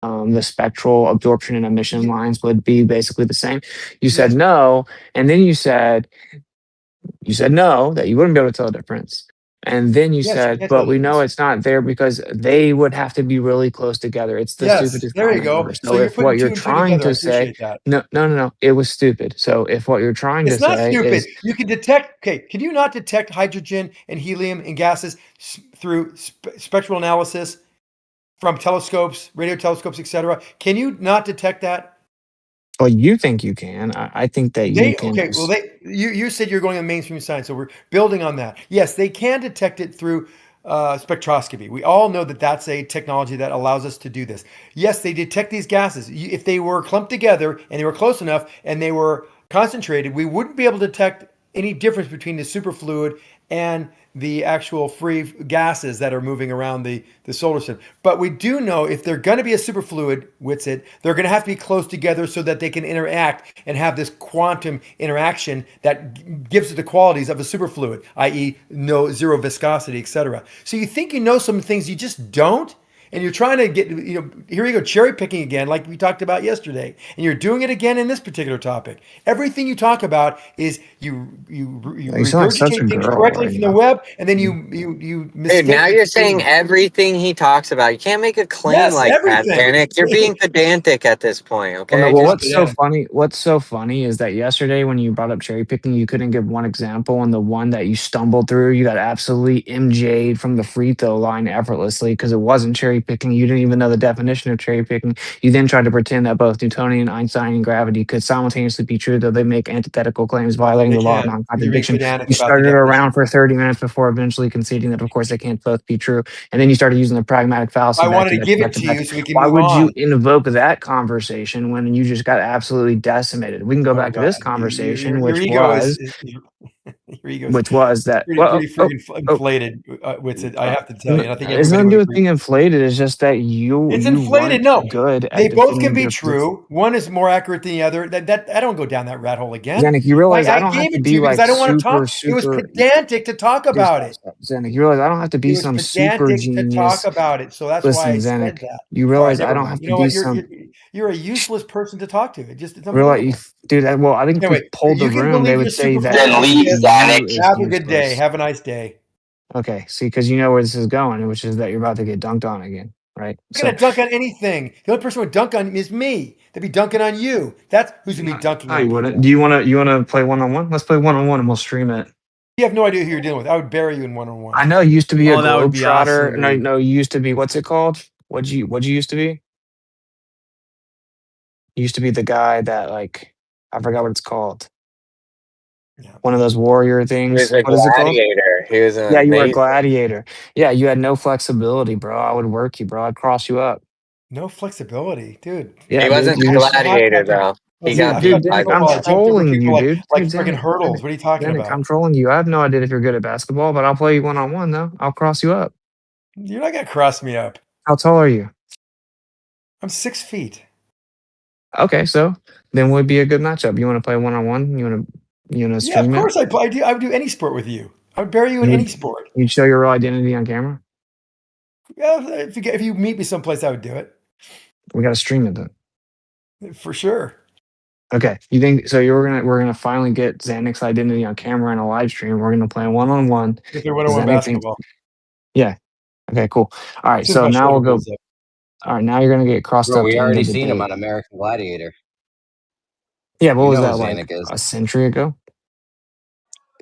the spectral absorption and emission lines would be basically the same? You said yes, no, and then you said no, that you wouldn't be able to tell the difference. And then you yes, you said, can't tell but the we know difference. it's not there because they would have to be really close together. It's the Yes, stupidest there you comment go. ever. So So you're if what putting you're two and two trying together. I to say, appreciate that. no, it was stupid. So if what you're trying to It's not say stupid. is, You can detect. Okay, can you not detect hydrogen and helium in gases through spectral analysis from telescopes, radio telescopes, etc.? Can you not detect that? well, you think you can. I think that you They can okay. Well, just, you said you're going on mainstream science, so we're building on that. Yes, they can detect it through spectroscopy. We all know that that's a technology that allows us to do this. Yes, they detect these gases. If they were clumped together and they were close enough and they were concentrated, we wouldn't be able to detect any difference between the superfluid and the actual free gases that are moving around the solar system. But we do know if they're going to be a superfluid, Witsit, they're going to have to be close together so that they can interact and have this quantum interaction that gives it the qualities of a superfluid, i.e., no zero viscosity, etc. So you think you know some things, you just don't. and you're trying to get, here you go, cherry picking again, like we talked about yesterday, and you're doing it again in this particular topic. Everything you talk about is you You sound like such a regurgitate things girl correctly right from the now. web, and then you Dude, mistake. now you're saying everything he talks about. You can't make a claim Yes, like everything. that, Zanick. You're being pedantic at this point, okay? Well, no, Just what's so pedantic. funny? What's so funny is that yesterday when you brought up cherry picking, you couldn't give one example, and the one that you stumbled through, you got absolutely MJ'd from the free throw line effortlessly because it wasn't cherry picking. You didn't even know the definition of cherry picking. You then tried to pretend that both Newtonian, Einstein, and gravity could simultaneously be true, though they make antithetical claims violating They the law of can. You're being non-contradiction. pedantic You about the started definition. around for 30 minutes before eventually conceding that, of course, they can't both be true, and then you started using the pragmatic fallacy. I wanted to give it to you so we can Why move would you on. invoke that conversation when you just got absolutely decimated? We can go Oh back to God, this conversation, your which ego was your ego is that pretty freaking inflated. Witsit, I have to tell you, and I think it's everybody nothing to do would with agree. being inflated. It's just that you It's you inflated. weren't No, good they at both can defending be your position. true. One is more accurate than the other. That I don't go down that rat hole again. Zanick, you realize I I don't have gave to it to be you because like I don't want to talk. It was super. pedantic to talk Dude, about it. stop. Zanick, you realize I don't have to It be was some super pedantic to talk genius. about it. So that's why Listen, I said Zanick, that. you All right, realize I never don't mind. have You to know be what? some. You're a useless person to talk to. It's Realize, unbelievable. dude. Well, I think if we Anyway, polled the you can room, they believe would you're say super that Then flexible, leave, asking Smith. you Zanick. is Have a good day. useless. Have a nice day. Okay, see, because you know where this is going, which is that you're about to get dunked on again, right? I'm not gonna dunk on anything. The only person who would dunk on me is me. They'd be dunking on you. That's who's gonna be dunking No, on you wouldn't. people. Do you wanna play one on one? Let's play one on one and we'll stream it. You have no idea who you're dealing with. I would bury you in one-on-one. I know you used to be a Oh, that would be globetrotter. awesome, No, dude. no, you used to be what's it called? What'd you used to be? You used to be the guy that like I forgot what it's called. Yeah. One of those warrior He things. was a What is it called? gladiator. He was Yeah, you were a amazing. gladiator. Yeah, you had no flexibility, bro. I would work you, bro. I'd cross you up. No flexibility, dude. He Yeah, dude. wasn't You a just gladiator, though. He got dude, beat I by Zanick, the I'm football. I jumped over trolling you, people dude. like Dude, freaking Zanick, hurdles. Zanick, What are you talking Zanick, I'm about? trolling you. I have no idea if you're good at basketball, but I'll play you one on one though. I'll cross you up. You're not gonna cross me up. How tall are you? I'm 6 feet. Okay, so then would be a good matchup. You want to play one on one? You wanna Yeah, of stream it? course I do. I would do any sport with you. I would bury you in any sport. You'd show your real identity on camera. Yeah, if you meet me someplace, I would do it We got to stream it then. for sure. Okay, you think so? We're gonna finally get Zanick's identity on camera in a live stream. We're gonna play one on one. If they're one-on-one Zanick thinks, basketball, yeah. Okay, cool. All right, as soon as so my now shoulder we'll go. goes up. All right, now you're gonna get crossed Bro, up we to end already the seen him debate. on American Gladiator. Yeah, what You was know that who like Zanick is. a century ago?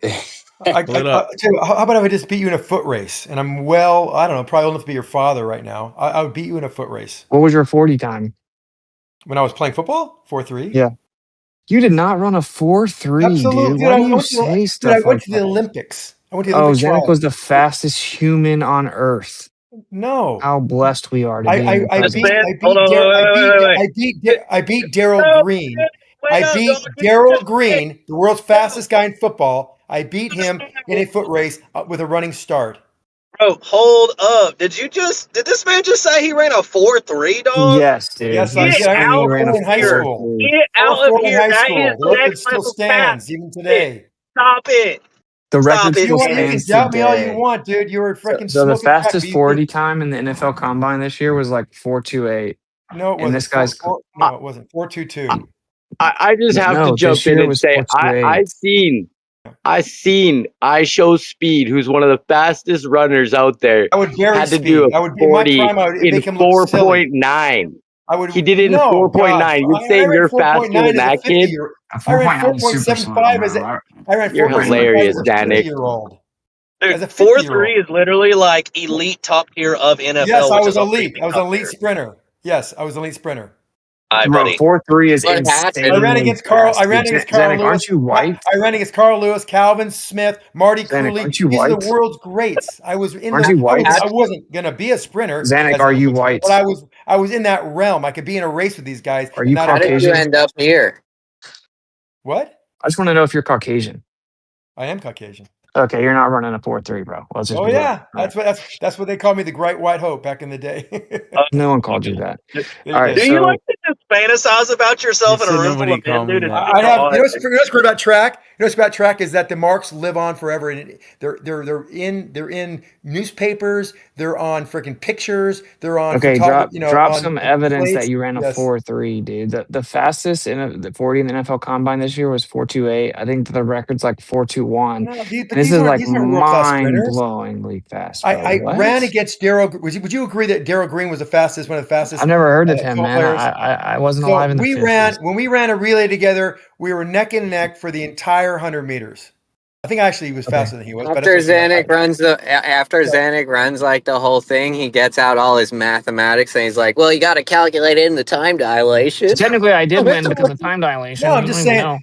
Split up. How about if I just beat you in a foot race? And I'm I don't know, probably old enough to be your father right now. I would beat you in a foot race. What was your 40 time? When I was playing football, 4.3. Yeah, you did not run a 4.3, Absolutely, dude. dude. Why do you say I stuff went like to the that? Olympics. I went to the Oh, Olympic Zanick trials. was the fastest human on earth. No, How blessed we are to be in your I presence. Hold on, I beat Daryl Green. Wait I up, beat don't forget Daryl to Green, the world's fastest guy in football. I beat him in a foot race with a running start. Bro, hold up. Did this man just say he ran a 4.3, dog? Yes, dude. Yes, He I did. I ran said he ran a 4.4 in high here. school. 4.3. Get out of 4.4 in here. high That is school. The record next still level fast. stands even today. Stop it. The record Stop it. You know still what? You can stands doubt me all you today. want, dude. You were So, freaking so the smoking crack. fastest 40 time in the NFL Combine this year was like 4.28. No, it And wasn't. this guy's No, it wasn't. 4.22. I just have to no. jump This in year and was say I 4.28. seen I Show Speed, who's one of the fastest runners out there, I would bury had to Speed. do I a would be in my 40 prime. I would in make him look silly. 4.9. I would. He did it in No, gosh. 4.9. You're I saying ran you're 4.9 faster than as a that kid? 50-year. A I ran 4.9 is super slow, 4.75 bro. I ran You're 4.75 hilarious, as a Zanick. 50-year-old. Dude, As a 4.3 50-year-old. is literally like elite top tier of NFL, Yes, I which was is a elite. freaking I was top an elite tier. sprinter. Yes, I was an elite sprinter. All right, Bro, buddy. 4.3 is What happened? I ran insanely against Carl. fast. I ran Dude, against Carl Zanick, Lewis. aren't you white? I ran against Carl Lewis, Calvin Smith, Marty Zanick, Cooley. aren't you These are the white? world's greats. I was in Aren't that. you white? I wasn't gonna be a sprinter Zanick, as are an you elite sprinter, white? but I was in that realm. I could be in a race with these guys Are and you not How did you Caucasian? end up here? What? I just want to know if you're Caucasian. I am Caucasian. Okay, you're not running a 4.3, bro. Let's just Oh be real. yeah, that's what they called me, the Great White Hope back in the day. No one called you that. They All right, did. Do you so like to just fantasize about yourself He in a said room full nobody of men, called me dude? It's that. I have. God. You know what's great about track? You know what's about track is that the marks live on forever, and they're in newspapers, they're on freaking pictures, they're on Okay, photography, drop on some evidence that plates. you ran a Yes. 4.3, dude. The fastest the 40 in the NFL Combine this year was 4.28. I think the record's like 4.21, No, and but this is like these aren't world class sprinters. mind-blowingly fast, bro. I ran What? against Daryl. Would you agree that Daryl Green was the fastest, one of the I've fastest never heard of him, football man. players? I wasn't So alive in the we 50s. when we ran a relay together, we were neck and neck for the entire 100 meters. I think actually he was Okay. faster than he was, but After that's what Zanick runs after so, Zanick runs like the whole thing, he gets out all his mathematics and he's like, "Well, you got to calculate it in the time dilation." So technically, I did win because of time no, dilation. I'm You don't just even saying know.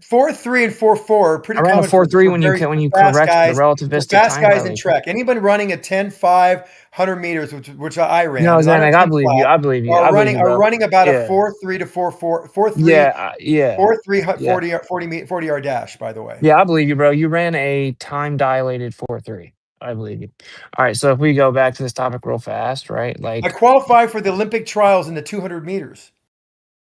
4.3 and 4.4 are pretty I ran a common 4.3 when for you fast correct the guys, relativistic time in dilation. track. Anybody running a 10.5 100 meters, which I ran, No, not a Zanuck, 10 I believe you. flat, I believe you. I believe you, are bro. running about a Yeah. 4.3 to 4.4, 4.3, Yeah. Yeah. 4.3 Yeah. 40 yard dash, by the way. Yeah, I believe you, bro. You ran a time dilated 4.3. I believe you. All right. So if we go back to this topic real fast, right? I Like, qualified for the Olympic trials in the 200 meters.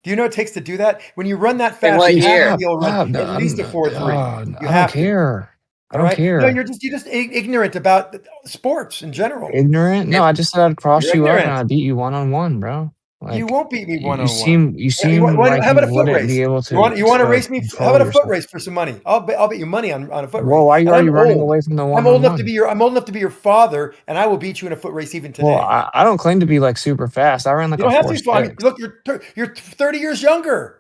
Do you know what it takes to do that? When you run that In fast, what you have to year? be able to run no, at least a 4.3. You I don't have to. care. I All don't right. No, care. you're just ignorant about sports in general. Ignorant? No, I just said I'd cross You're you up and ignorant. I'd beat you one on one, bro. You Like, won't beat me one you on one. seem like How you about a foot wouldn't race? be able You want to to race me? How control about a foot yourself. race for some money? I'll bet you money on a foot race. Well, why are you And already I'm running old. away from the I'm old enough to one-on-one? be your father, and I will beat you in a foot race even Well, today. I don't claim to be like super fast. I ran like You a don't have to be. I mean, 4.6. look, you're 30 years younger.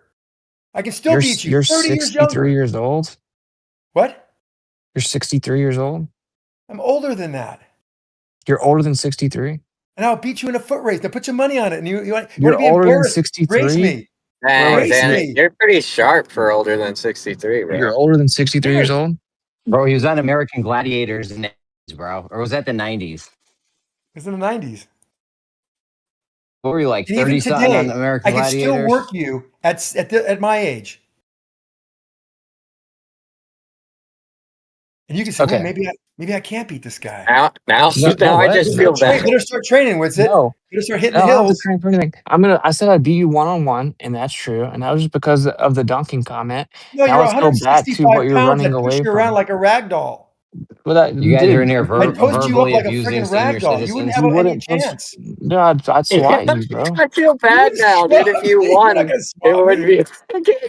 I can still beat you. You're 30 years 63 younger. years old. What? You're 63 years old. I'm older than that. You're older than 63. And I'll beat you in a foot race. Now put your money on it. And you want You're to be older than embarrassed? Race 63. me. Man, Wait, Race Zanick, me. you're pretty sharp for older than 63, bro. you're older than 63 years Yes. old. Bro, he was on American Gladiators in the 80s, bro. Or was that the 90s? It's in the 90s. What were you like, And 30 even something on today, American I can still Gladiators? work you at my age. And you can say, well, Okay. maybe I can't beat this guy. Now No, I what? just No, feel bad. Better start training with it. no. Better start hitting No, the I don't have to hills. train for anything. I said I'd beat you one on one, and that's true. And that was just because of the dunking comment. No, Now you're let's go back to what 165 you're pounds. running I'd push away you around from. like a rag doll. But that You you guys are did. in here I'd post you up verbally like a abusing freaking rag senior doll. You wouldn't have citizens. You any wouldn't push. chance. No, I'd swat you, bro. I feel You bad wouldn't now, dude. If you You're not won, gonna it swat would me. be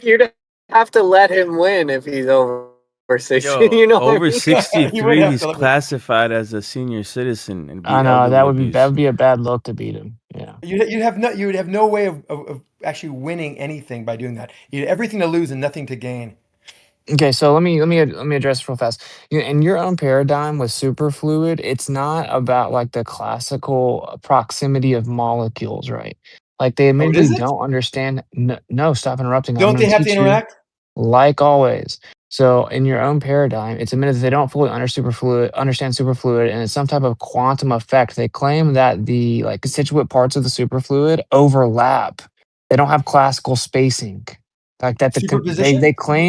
you'd have to let him win if he's over 60. Yo, You know what I over mean? You would 63, have he's to let me. classified as a senior citizen and I be know elderly that abuse. would be a bad look to beat him. Yeah. You would have no way of actually winning anything by doing that. You had everything to lose and nothing to gain. Okay, so let me address real fast. In your own paradigm with superfluid, it's not about like the classical proximity of molecules, right? Like they Oh, admittedly is it? don't understand. No, no, stop interrupting. I'm Don't going they to have to teach you, interact? like always. So in your own paradigm, it's admitted that they don't fully understand superfluid, and it's some type of quantum effect. They claim that the like constituent parts of the superfluid overlap. They don't have classical spacing. Like that, Superposition?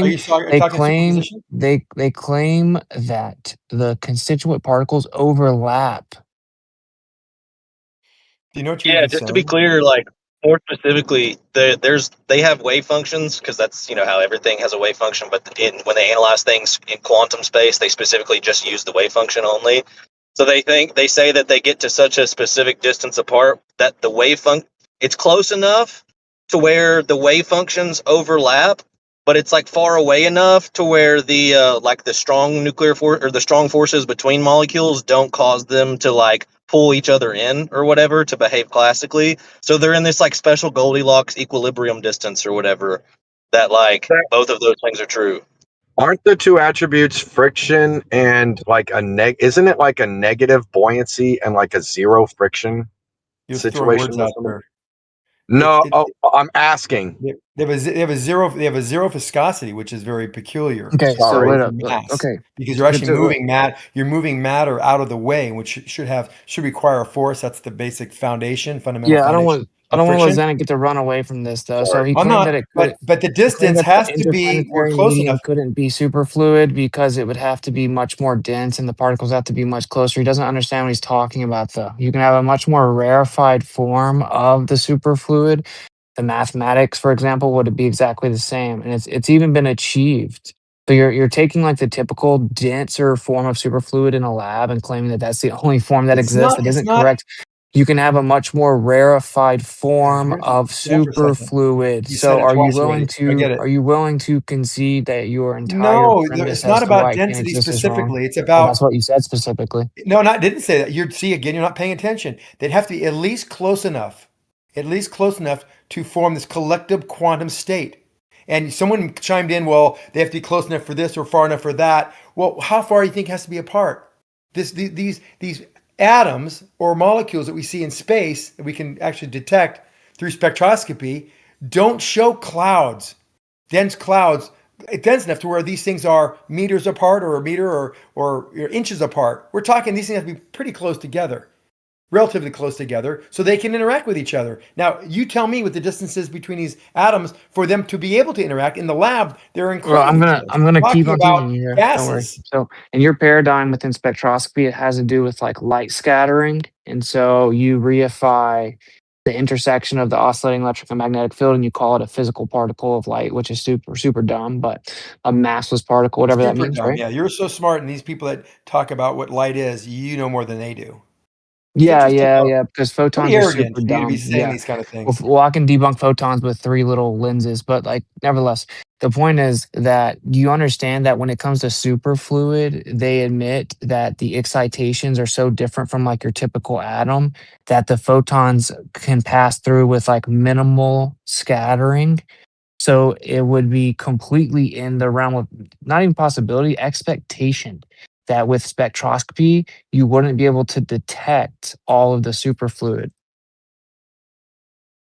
Are you they talking claim superposition? they claim that the constituent particles overlap. Do you know what you're Yeah, even just to be saying? clear, like more specifically, they have wave functions because that's how everything has a wave function. But when they analyze things in quantum space, they specifically just use the wave function only. So they say that they get to such a specific distance apart that the wave function it's close enough to where the wave functions overlap, but it's like far away enough to where the like the strong nuclear force or the strong forces between molecules don't cause them to like pull each other in or whatever to behave classically. So they're in this like special Goldilocks equilibrium distance or whatever that like both of those things are true. Aren't the two attributes friction and like isn't it like a negative buoyancy and like a zero friction You're throwing situation words or out something? there. No, It I'm asking. they have a zero viscosity, which is very peculiar Okay, so Sorry. wait for up. mass Okay, because you're actually so, moving matter out of the way, which should require a force. That's the basic fundamental yeah, foundation I of don't want to friction. let Zanuck get to run away from this though. So Sorry. he I'm claimed that not, it could. but the He claimed distance that the has to be we're interplanetary close enough. medium couldn't be superfluid because it would have to be much more dense and the particles have to be much closer. He doesn't understand what he's talking about though. You can have a much more rarefied form of the superfluid. The mathematics, for example, would be exactly the same, and it's even been achieved. So you're taking like the typical denser form of superfluid in a lab and claiming that that's the only form that exists. That It's isn't not. correct. You can have a much more rarefied form of Hold for a second. superfluid. You said So it twice already. I get it. are you willing to concede that your entire No, premise it's as not to why about it can't density exist is wrong? specifically. It's Well, that's about what you said specifically. no, not didn't say that. You're see again. You're not paying attention. They'd have to be at least close enough to form this collective quantum state. And someone chimed in, well, they have to be close enough for this or far enough for that. Well, how far do you think has to be apart? These atoms or molecules that we see in space that we can actually detect through spectroscopy don't show clouds, dense clouds, dense enough to where these things are meters apart or a meter or inches apart. We're talking these things have to be pretty close together, relatively close together, so they can interact with each other. Now, you tell me what the distances between these atoms for them to be able to interact. In the lab, they're Well, incredibly close. I'm gonna We're keep talking on about teaching you here. Don't worry. gases. So in your paradigm within spectroscopy, it has to do with like light scattering. And so you reify the intersection of the oscillating electric and magnetic field and you call it a physical particle of light, which is super, super dumb, but a massless particle, whatever that Super means, dumb. right? Yeah, you're so smart, and these people that talk about what light is, you know more than they do. It's Yeah, interesting yeah, how yeah, because pretty photons are arrogant super for you to be dumb. saying Yeah. these kind of Well, things. I can debunk photons with three little lenses, but like, nevertheless, the point is that you understand that when it comes to superfluid, they admit that the excitations are so different from like your typical atom that the photons can pass through with like minimal scattering. So it would be completely in the realm of not even possibility, expectation that with spectroscopy, you wouldn't be able to detect all of the superfluid.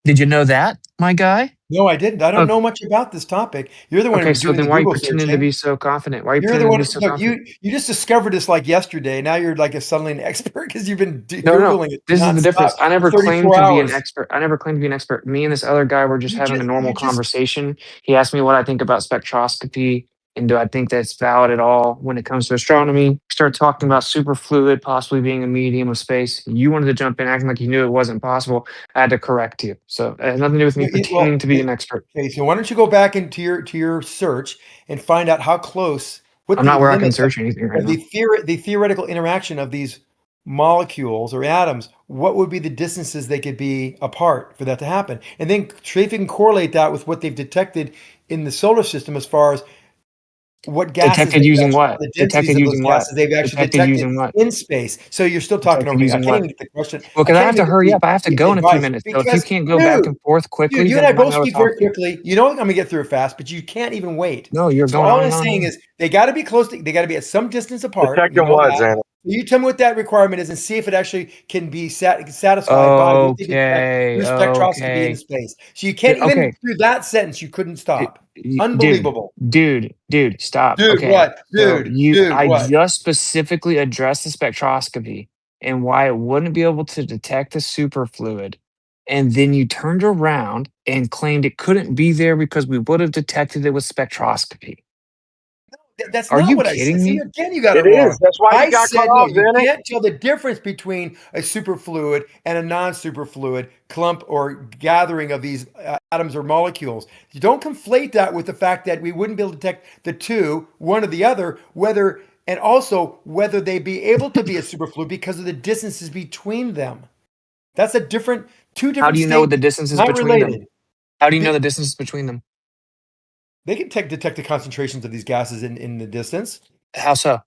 Did you know that, my guy? No, I didn't. I don't Oh, know much about this topic. You're the one okay. who So doing the then why are you Google pretending to searching. be so confident? Why are you You're the pretending to one. be so No, confident? you just discovered this like yesterday. Now you're like suddenly an expert because you've been No, no. Googling it This is the nonstop difference. I for never claimed 34 to be an hours. expert. I never claimed to be an expert. Me and this other guy were just having a normal You just conversation. He asked me what I think about spectroscopy and do I think that's valid at all when it comes to astronomy. We started talking about superfluid possibly being a medium of space. You wanted to jump in acting like you knew it wasn't possible. I had to correct you. So it has nothing to do with me well, pretending to be an expert. okay. So why don't you go back into your search and find out how close, what I'm the not where I can limits search anything right of now. the theoretical interaction of these molecules or atoms. What would be the distances they could be apart for that to happen? And then see if you can correlate that with what they've detected in the solar system as far as what gases Detected they've using actually, what? the densities Detected of those using what? gases they've actually Detected detected using what? in space. So you're still talking Detected over me. I using can't what? even get the question. Well, I because I can't have even to get hurry up. I have to the go in a few advice minutes. So if you because, can't go back dude, and forth quickly, you and then I I'm not both gonna speak very talk to you. quickly. You know I'm going to get through it fast, but you can't even wait. No, you're So going all on I'm and on and saying on. is they got to be close. They got to be at some distance apart. We Detecting know what, that. Xander? You tell me what that requirement is and see if it actually can be satisfied by what they detect Okay, through spectroscopy in okay. space. So you can't even Okay, through that sentence you couldn't d- stop. dude, Unbelievable. dude, stop. Dude, Okay, what? so Dude, I what? just specifically addressed the spectroscopy and why it wouldn't be able to detect the superfluid. And then you turned around and claimed it couldn't be there because we would have detected it with spectroscopy. That's Are not you what I said. kidding See, me? again, you got it It is. wrong. That's why you I got cut said, no, off, you Xander. can't tell the difference between a superfluid and a non-superfluid clump or gathering of these atoms or molecules. You don't conflate that with the fact that we wouldn't be able to detect the two, one or the other, whether and also whether they be able to be a superfluid because of the distances between them. That's two How different do you know the statements, distances not between them? related. How do you know They, the distances between them? they can detect the concentrations of these gases in the distance How so?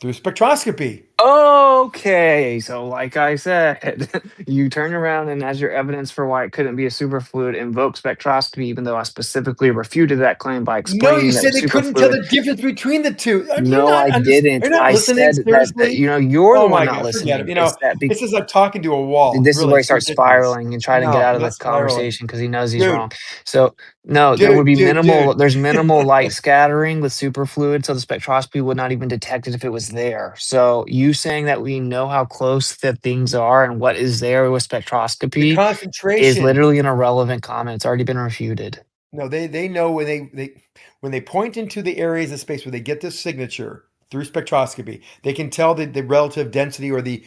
through spectroscopy. Okay, so like I said, you turn around and as your evidence for why it couldn't be a superfluid, invoke spectroscopy, even though I specifically refuted that claim by No, you explaining that said with they couldn't tell superfluid. the difference between the two. Are you No, not I didn't. You're not I listening said that seriously? you're the Oh one my not God, forget it. listening. It's that It's just like talking to a wall. this is where Really, he it's starts ridiculous. spiraling and trying to get No, out of the not spiraling, conversation because he knows he's dude. wrong. So no, there would be Dude. there's minimal light scattering with superfluid, so the spectroscopy would not even detect it if it was there. So you saying that we know how close the things are and what is there with The spectroscopy is concentration. literally an irrelevant comment. It's already been refuted. No, they know when they point into the areas of space where they get this signature through spectroscopy, they can tell the relative density or the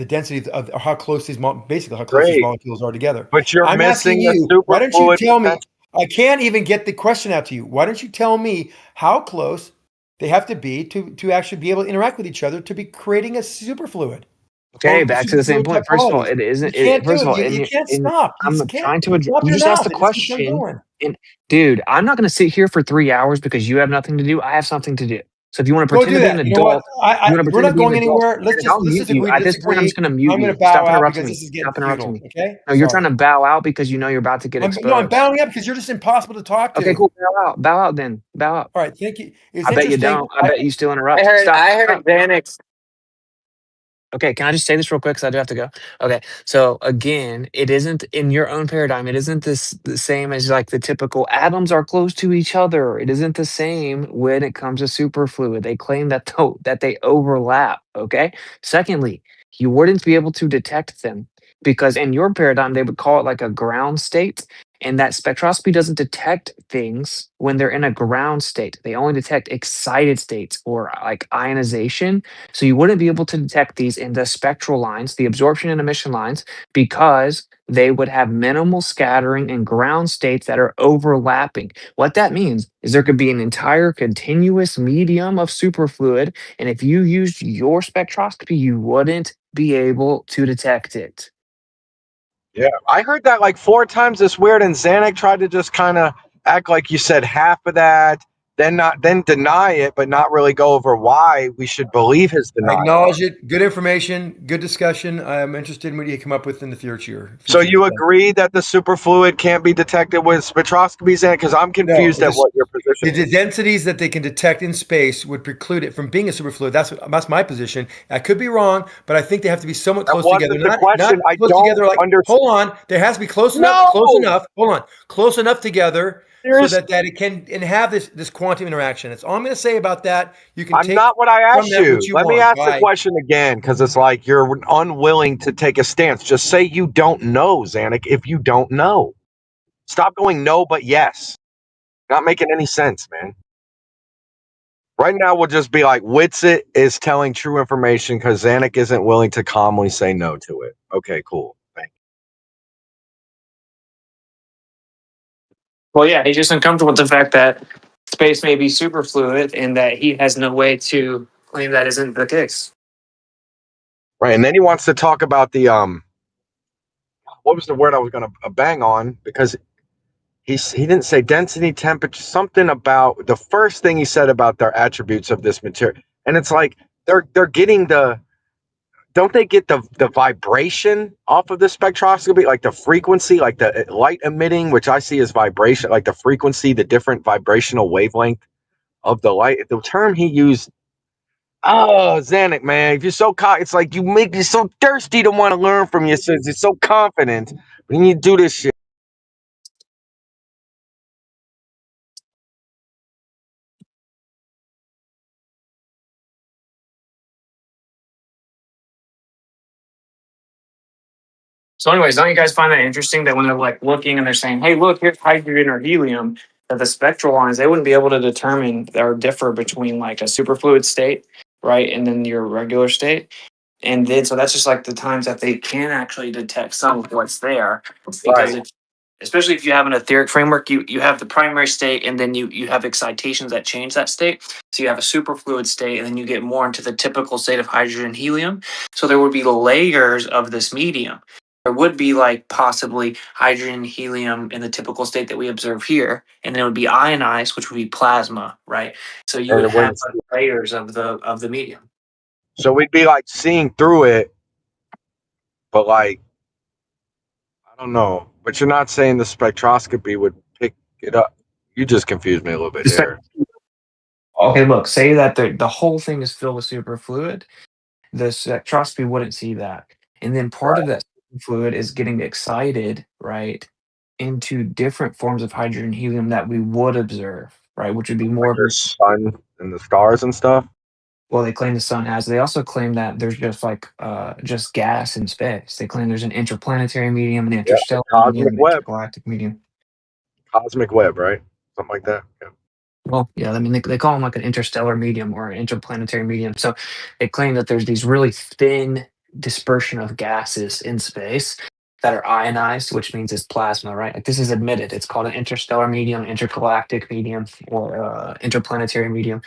density of how close basically how close these Great. molecules are together. But you're I'm asking missing the you, why don't you superfluid tell me? potential. I can't even get the question out to you. Why don't you tell me how close they have to be to actually be able to interact with each other to be creating a superfluid? Okay, Or back to the same superfluid point. First of all, topologies. it You isn't. can't do First of it. all, You can't in stop. You I'm just can't trying to. drop You your just asked the analysis. Just keep on question, going. and dude, I'm not going to sit here for 3 hours because you have nothing to do. I have something to do. So if you want to Go pretend do to be an that. You know what? adult, you want to We're pretend to not be an going adult, anywhere. and I'll Let's mute just you. agree to At this point, I'm disagree. just going to mute I'm going you. to Stop bow out interrupting because me. this is getting Stop interrupting futile. me. Okay. No, you're trying Sorry. to bow out because you know you're about to get I'm exposed. bowing out because you're just impossible to talk Okay, to. cool. Bow out. Bow out then. Bow out. All right. Thank you. It's I bet you interesting. don't. I bet you still I interrupt. heard Stop. I Stop. heard Zanick's. Okay, can I just say this real quick? Because I do have to go. Okay, so again, it isn't in your own paradigm. It isn't this the same as like the typical atoms are close to each other. It isn't the same when it comes to superfluid. They claim that that they overlap. Okay. Secondly, you wouldn't be able to detect them because in your paradigm they would call it like a ground state, and that spectroscopy doesn't detect things when they're in a ground state. They only detect excited states or like ionization, so you wouldn't be able to detect these in the spectral lines, the absorption and emission lines, because they would have minimal scattering in ground states that are overlapping. What that means is there could be an entire continuous medium of superfluid, and if you used your spectroscopy, you wouldn't be able to detect it. Yeah, I heard that like 4 times this weird, and Zanick tried to just kind of act like you said half of that, then deny it, but not really go over why we should believe his I denial. acknowledge it. Good information. Good discussion. I'm interested in what you come up with in the future. So you discussion. agree that the superfluid can't be detected with spectroscopy, Zanick? Because I'm No, confused at what your position the is. densities that they can detect in space would preclude it from being a superfluid. That's my position. I could be wrong, but I think they have to be somewhat That close together. wasn't the Not question. I close don't together. Like, understand. hold on, there has to be close enough. Close No, enough. Hold on, close enough together so there's. that it can and have this quantum interaction. That's all I'm going to say about that. You can I'm take not what I from asked that what you. you Let me want. ask the Bye. question again because it's like you're unwilling to take a stance. Just say you don't know, Zanick, if you don't know. Stop going no, but yes. Not making any sense, man. Right now, we'll just be like, Witsit is telling true information because Zanick isn't willing to calmly say no to it. Okay, cool. Thank Well, yeah, he's just uncomfortable with the fact that space may be superfluid and that he has no way to claim that isn't the case. you. Right, and then he wants to talk about the what was the word I was going to bang on because he didn't say density, temperature, something about the first thing he said about their attributes of this material, and it's like they're getting the don't they get the vibration off of the spectroscopy, like the frequency, like the light emitting, which I see as vibration, like the frequency, the different vibrational wavelength of the light. The term he used, oh, Zanick, man, if you're so it's like you make me so thirsty to want to learn from you, since you're so confident when you do this shit. So, anyways, don't you guys find that interesting that when they're like looking and they're saying, "Hey, look, here's hydrogen or helium," that the spectral lines they wouldn't be able to determine or differ between like a superfluid state, right, and then your regular state. And then so that's just like the times that they can actually detect some of what's there, because Right. if especially if you have an etheric framework, you have the primary state and then you have excitations that change that state. So you have a superfluid state and then you get more into the typical state of hydrogen and helium. So there would be layers of this medium. There would be like possibly hydrogen and helium in the typical state that we observe here, and then it would be ionized, which would be plasma, right? So you And would it have wouldn't, layers of the medium. so we'd be like seeing through it, but like I don't know. But you're not saying the spectroscopy would pick it up. You just confused me a little bit there. Okay, look, say that the whole thing is filled with superfluid. The spectroscopy wouldn't see that. And then part of Right. that fluid is getting excited, right, into different forms of hydrogen and helium that we would observe, right, which would be more Like of the sun and the stars and stuff. well, they claim the sun has. They also claim that there's just like just gas in space. They claim there's an interplanetary medium, an Yeah, the interstellar cosmic medium, an web. intergalactic medium. Cosmic web, right? Something like that. Yeah. Well, yeah, I mean, they call them like an interstellar medium or an interplanetary medium. So they claim that there's these really thin dispersion of gases in space that are ionized, which means it's plasma, right? Like this is admitted. It's called an interstellar medium, intergalactic medium, or interplanetary medium.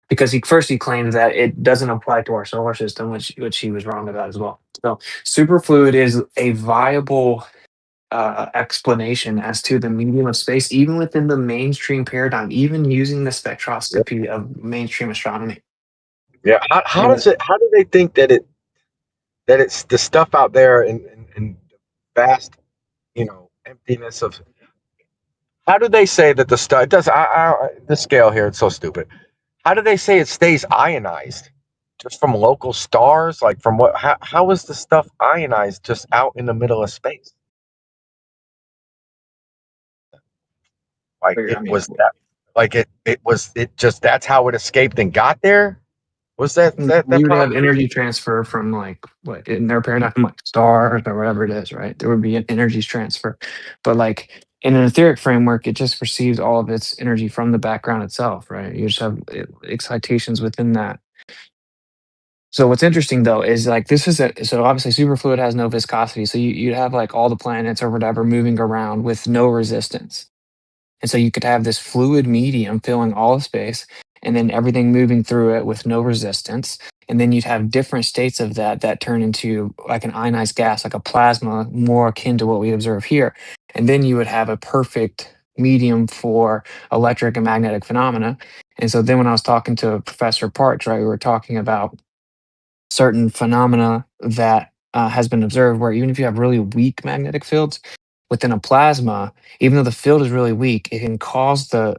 Because he claimed that it doesn't apply to our solar system, which he was wrong about as well. So superfluid is a viable explanation as to the medium of space, even within the mainstream paradigm, even using the spectroscopy of mainstream astronomy. Yeah. How And does it? How do they think that it's the stuff out there in vast, emptiness of? How do they say that the stuff? It does. The scale here. It's so stupid. How do they say it stays ionized? Just from local stars? Like from what? How is the stuff ionized just out in the middle of space? Like I it mean, was that. Like it just that's how it escaped and got there. Was that you would have probably? energy transfer from like what in their paradigm, like stars or whatever it is, right? There would be an energy transfer, but like in an etheric framework, it just receives all of its energy from the background itself, right? You just have excitations within that. So what's interesting though is like this is so obviously superfluid has no viscosity, so you'd have like all the planets or whatever moving around with no resistance. And so you could have this fluid medium filling all of space and then everything moving through it with no resistance. And then you'd have different states of that turn into like an ionized gas, like a plasma, more akin to what we observe here. And then you would have a perfect medium for electric and magnetic phenomena. And so then when I was talking to Professor Parks, right, we were talking about certain phenomena that has been observed where even if you have really weak magnetic fields within a plasma, even though the field is really weak, it can cause the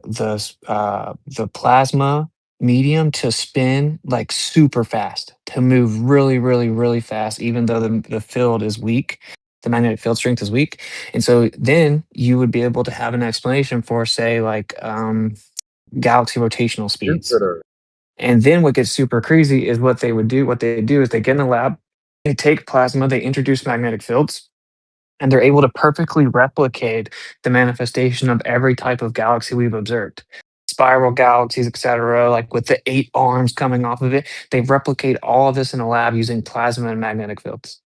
plasma medium to spin like super fast, to move really, really, really fast, even though the field is weak. The magnetic field strength is weak. And so then you would be able to have an explanation for, say, like galaxy rotational speeds. Jupiter. And then what gets super crazy is what they would do. What they do is they get in the lab, they take plasma, they introduce magnetic fields, and they're able to perfectly replicate the manifestation of every type of galaxy we've observed. Spiral galaxies, etc., like with the 8 arms coming off of it. They replicate all of this in a lab using plasma and magnetic fields.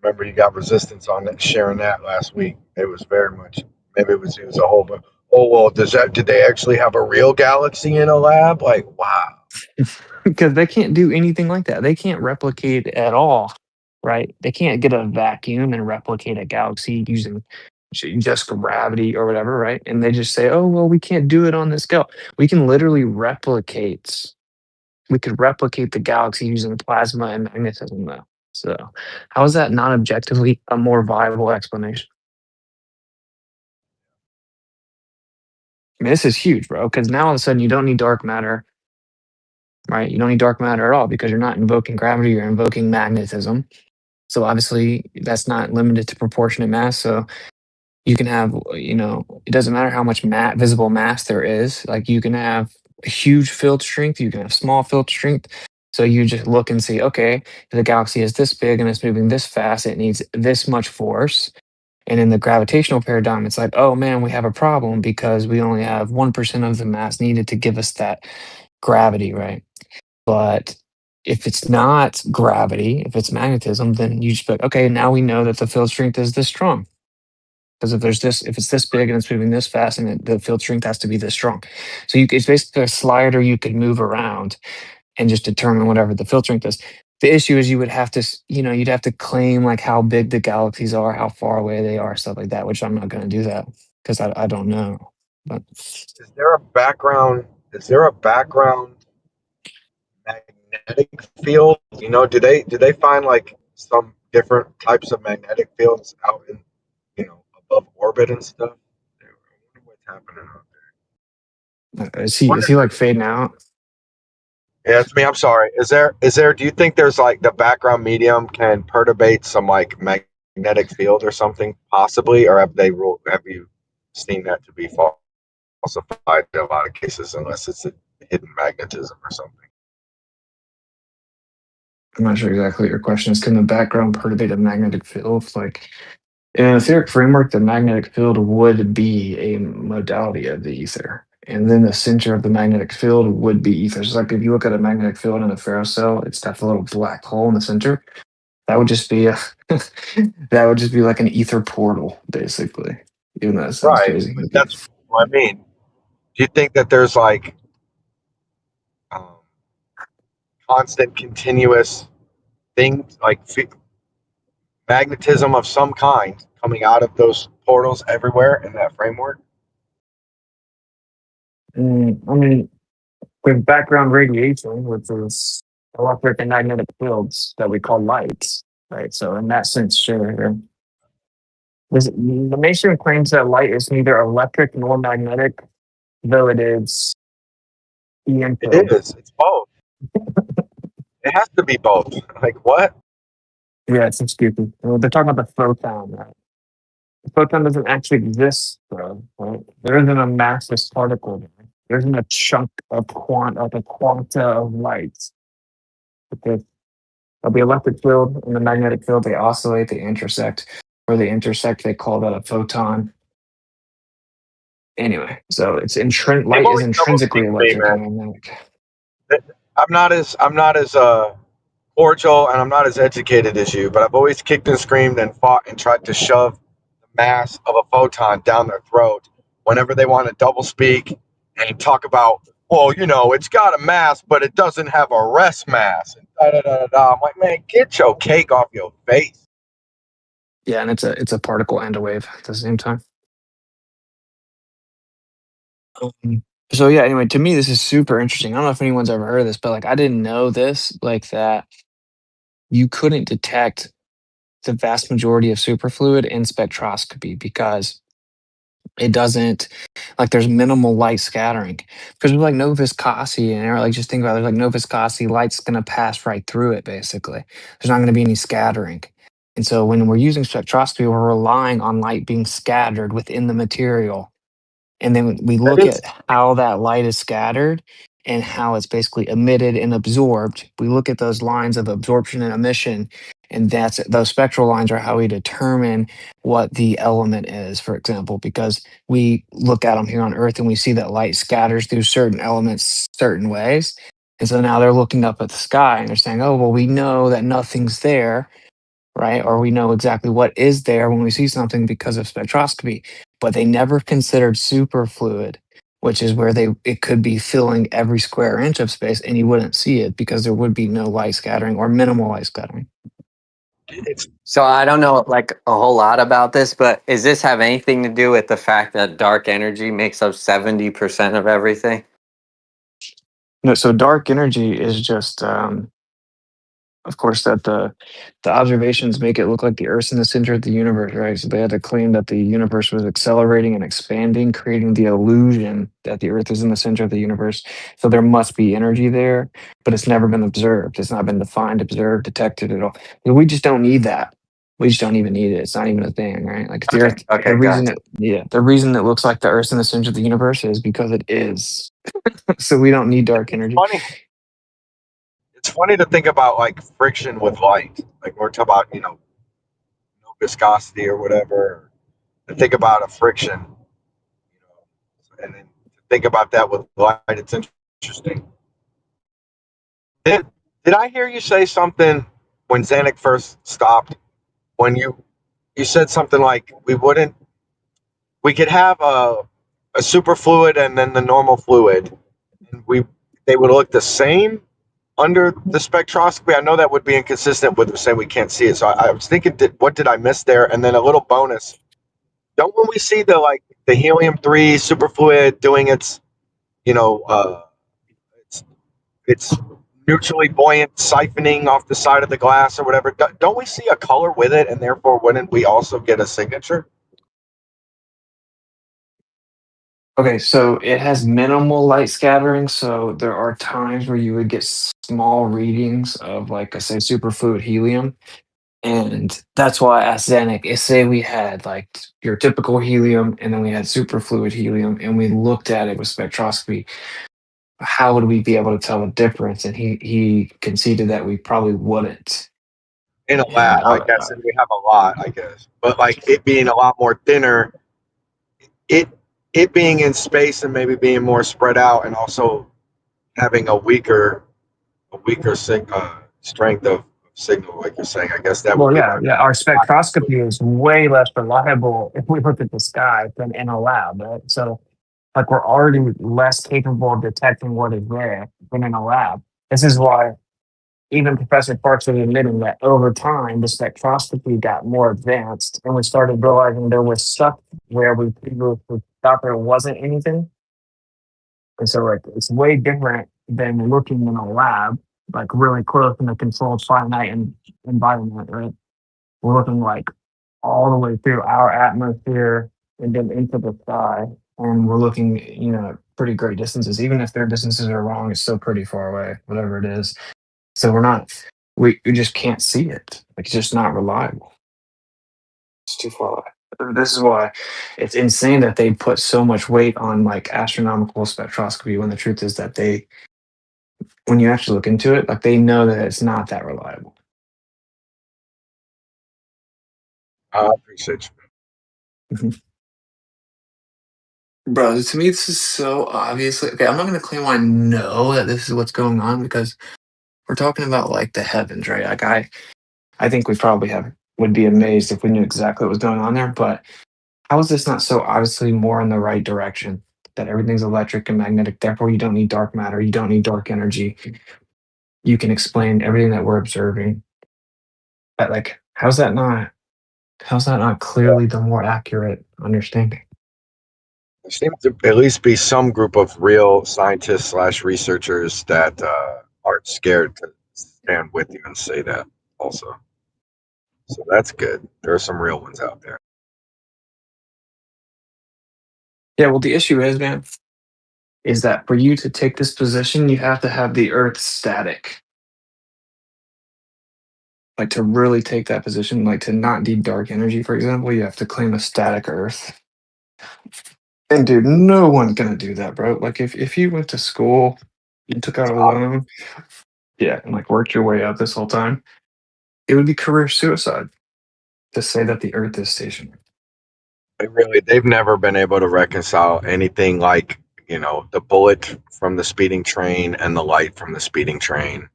Remember, you got resistance on that, sharing that last week. It was very much. Maybe it was a whole. But oh well, did they actually have a real galaxy in a lab? Like wow. Because they can't do anything like that. They can't replicate at all, right? They can't get a vacuum and replicate a galaxy using just gravity or whatever, right? And they just say, "Oh, well, we can't do it on this scale." We can literally replicate. We could replicate the galaxy using plasma and magnetism, though. So, how is that not objectively a more viable explanation? I mean, this is huge, bro. Because now all of a sudden you don't need dark matter, right? You don't need dark matter at all because you're not invoking gravity, you're invoking magnetism. So obviously that's not limited to proportionate mass. So you can have, it doesn't matter how much visible mass there is. Like you can have a huge field strength, you can have small field strength. So you just look and see, okay, if the galaxy is this big and it's moving this fast, it needs this much force. And in the gravitational paradigm, it's like, oh man, we have a problem because we only have 1% of the mass needed to give us that gravity, right? But if it's not gravity, if it's magnetism, then you just be like, okay, now we know that the field strength is this strong. Because if it's this big and it's moving this fast, and the field strength has to be this strong. So it's basically a slider you could move around and just determine whatever the field strength is. The issue is you would have to, you'd have to claim like how big the galaxies are, how far away they are, stuff like that, which I'm not going to do that because I don't know. But Is there a background? Is there a background magnetic field? Do they find like some different types of magnetic fields out in above orbit and stuff? I wonder what's happening out there. is he like fading out? Yeah, it's me. I'm sorry. Is there? Do you think there's like the background medium can perturbate some like magnetic field or something possibly, or have you seen that to be falsified in a lot of cases unless it's a hidden magnetism or something? I'm not sure exactly what your question is. Can the background perturbate a magnetic field? Like in an etheric framework, the magnetic field would be a modality of the ether. And then the center of the magnetic field would be ether. So like if you look at a magnetic field in a ferrocell, it's that little black hole in the center. That would just be a that would just be like an ether portal, basically. Even though that sounds Right, crazy. but that's what I mean. Do you think that there's like um, constant, continuous things like magnetism of some kind coming out of those portals everywhere in that framework? I mean, with background radiation, which is electric and magnetic fields that we call lights, right? So in that sense, sure. The Mason claims that light is neither electric nor magnetic, though it is EM It field. is. It's both. It has to be both. Like what? Yeah, it's stupid. Well, they're talking about the photon, right? The photon doesn't actually exist, though. Right? There isn't a massless particle there. There isn't a chunk of a quanta of light. Okay. The electric field and the magnetic field, they oscillate, they intersect. Where they intersect, they call that a photon. Anyway, so it's They've light is always double intrinsically speaked me, electric man. and magnetic. I'm not as cordial and I'm not as educated as you, but I've always kicked and screamed and fought and tried to shove the mass of a photon down their throat whenever they want to double speak and talk about, well, it's got a mass, but it doesn't have a rest mass. And da, da, da, da, da. I'm like, man, get your cake off your face. Yeah, and it's a particle and a wave at the same time. So yeah, anyway, to me this is super interesting. I don't know if anyone's ever heard of this, but like I didn't know this, like that you couldn't detect the vast majority of superfluid in spectroscopy because it doesn't like there's minimal light scattering because there's like no viscosity and like just think about it, there's like no viscosity, light's gonna pass right through it basically. There's not gonna be any scattering. And so when we're using spectroscopy, we're relying on light being scattered within the material. And then we That look is, at how that light is scattered and how it's basically emitted and absorbed. We look at those lines of absorption and emission, and those spectral lines are how we determine what the element is, for example, because we look at them here on Earth and we see that light scatters through certain elements certain ways. And so now they're looking up at the sky and they're saying, oh, well, we know that nothing's there, right? Or we know exactly what is there when we see something because of spectroscopy, but they never considered superfluid, which is where it could be filling every square inch of space and you wouldn't see it because there would be no light scattering or minimal light scattering. it's So I don't know like a whole lot about this, but does this have anything to do with the fact that dark energy makes up 70% of everything? No, so dark energy is just of course, that the observations make it look like the Earth's in the center of the universe, right? So they had to claim that the universe was accelerating and expanding, creating the illusion that the Earth is in the center of the universe. So there must be energy there, but it's never been observed. It's not been defined, observed, detected at all. We just don't need that. We just don't even need it. It's not even a thing, right? Like the Okay, Earth, okay, gotcha. the reason it looks like the Earth's in the center of the universe is because it is. So we don't need dark it's energy. funny. It's funny to think about like friction with light. Like we're talking about, no viscosity or whatever. And think about a friction, and then think about that with light. It's interesting. Did I hear you say something when Zanick first stopped? When you said something like we could have a superfluid and then the normal fluid, and they would look the same under the spectroscopy. I know that would be inconsistent with saying we can't see it. So I was thinking, what did I miss there? And then a little bonus. Don't when we see the helium-3 superfluid doing its you know its, its neutrally buoyant siphoning off the side of the glass or whatever, don't we see a color with it, and therefore wouldn't we also get a signature? Okay, so it has minimal light scattering. So there are times where you would get small readings of, like I say, superfluid helium. And that's why I asked Zanick, say we had like your typical helium and then we had superfluid helium and we looked at it with spectroscopy, how would we be able to tell the difference? And he conceded that we probably wouldn't. In a And lab, I guess, and we have a lot, I guess. But like it being a lot more thinner, it it being in space and maybe being more spread out, and also having a weaker strength of signal, like you're saying. I guess that would Well, be yeah, my yeah. Our spectroscopy is way less reliable if we look at the sky than in a lab, right? So, like, we're already less capable of detecting what is there than in a lab. This is why even Professor Parks was admitting that over time, the spectroscopy got more advanced, and we started realizing there was stuff where we previously thought there wasn't anything. And so, like, it's way different than looking in a lab, like really close in a controlled finite environment, right? We're looking like all the way through our atmosphere and then into the sky. And we're looking, at pretty great distances. Even if their distances are wrong, it's still pretty far away, whatever it is. So we just can't see it. Like, it's just not reliable. It's too far away. This is why it's insane that they put so much weight on like astronomical spectroscopy when the truth is that when you actually look into it, like they know that it's not that reliable. I appreciate you. Mhm. Bro, to me, this is so obviously okay. I'm not going to claim I know that this is what's going on because we're talking about like the heavens, right? Like I think we probably would be amazed if we knew exactly what was going on there. But how is this not so obviously more in the right direction? That everything's electric and magnetic. Therefore, you don't need dark matter. You don't need dark energy. You can explain everything that we're observing. But like, how's that not? How's that not clearly the more accurate understanding? There seems to at least be some group of real scientists slash researchers that aren't scared to stand with you and say that also. So that's good. There are some real ones out there. Yeah. Well, the issue is, man, is that for you to take this position, you have to have the Earth static. Like to really take that position, like to not need dark energy, for example, you have to claim a static Earth. And dude, no one's gonna do that, bro. Like if you went to school, you took out a loan, yeah, and like worked your way up this whole time, it would be career suicide to say that the Earth is stationary. They've never been able to reconcile anything like, the bullet from the speeding train and the light from the speeding train.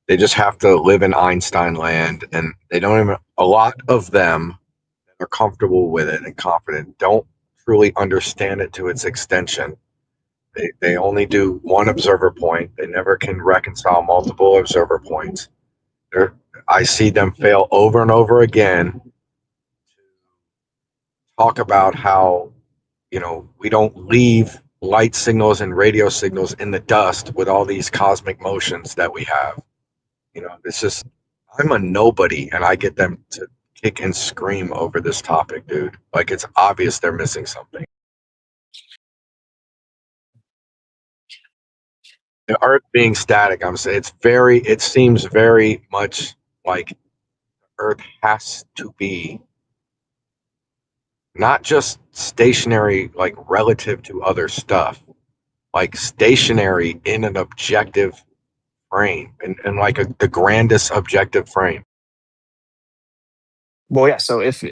They just have to live in Einstein land, and a lot of them are comfortable with it and confident, don't truly understand it to its extension. They only do one observer point. They never can reconcile multiple observer points. I see them fail over and over again. Talk about how, we don't leave light signals and radio signals in the dust with all these cosmic motions that we have. It's just, I'm a nobody and I get them to kick and scream over this topic, dude. Like, it's obvious they're missing something. The Earth being static, I'm saying it seems very much like Earth has to be not just stationary, like relative to other stuff, like stationary in an objective frame, and like the grandest objective frame. Well, yeah. So if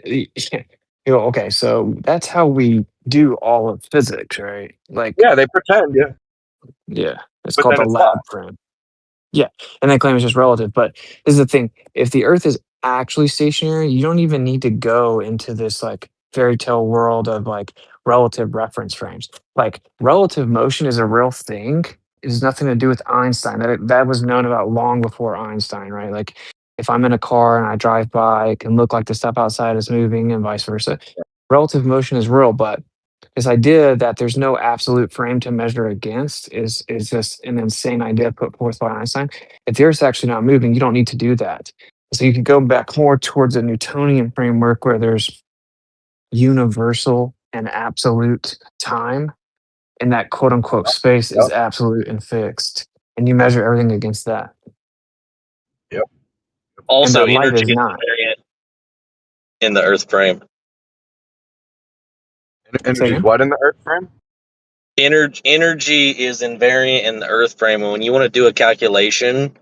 okay, so that's how we do all of physics, right? Like, Yeah, they pretend, yeah, yeah, it's but called then the it's not. lab frame. Yeah, and they claim it's just relative. But this is the thing: if the Earth is actually stationary, you don't even need to go into this like fairy tale world of like relative reference frames. Like relative motion is a real thing. It has nothing to do with Einstein. That was known about long before Einstein, right? Like if I'm in a car and I drive by, it can look like the stuff outside is moving, and vice versa. Relative motion is real, but this idea that there's no absolute frame to measure against is just an insane idea put forth by Einstein. If the Earth's actually not moving, you don't need to do that. So you could go back more towards a Newtonian framework where there's universal and absolute time, and that quote unquote space is Yep, absolute and fixed, and you measure everything against that. yep. And Also, that light energy is is not. invariant in the Earth frame. Say Energy is again? what in the Earth frame? Energy is invariant in the Earth frame, and when you want to do a calculation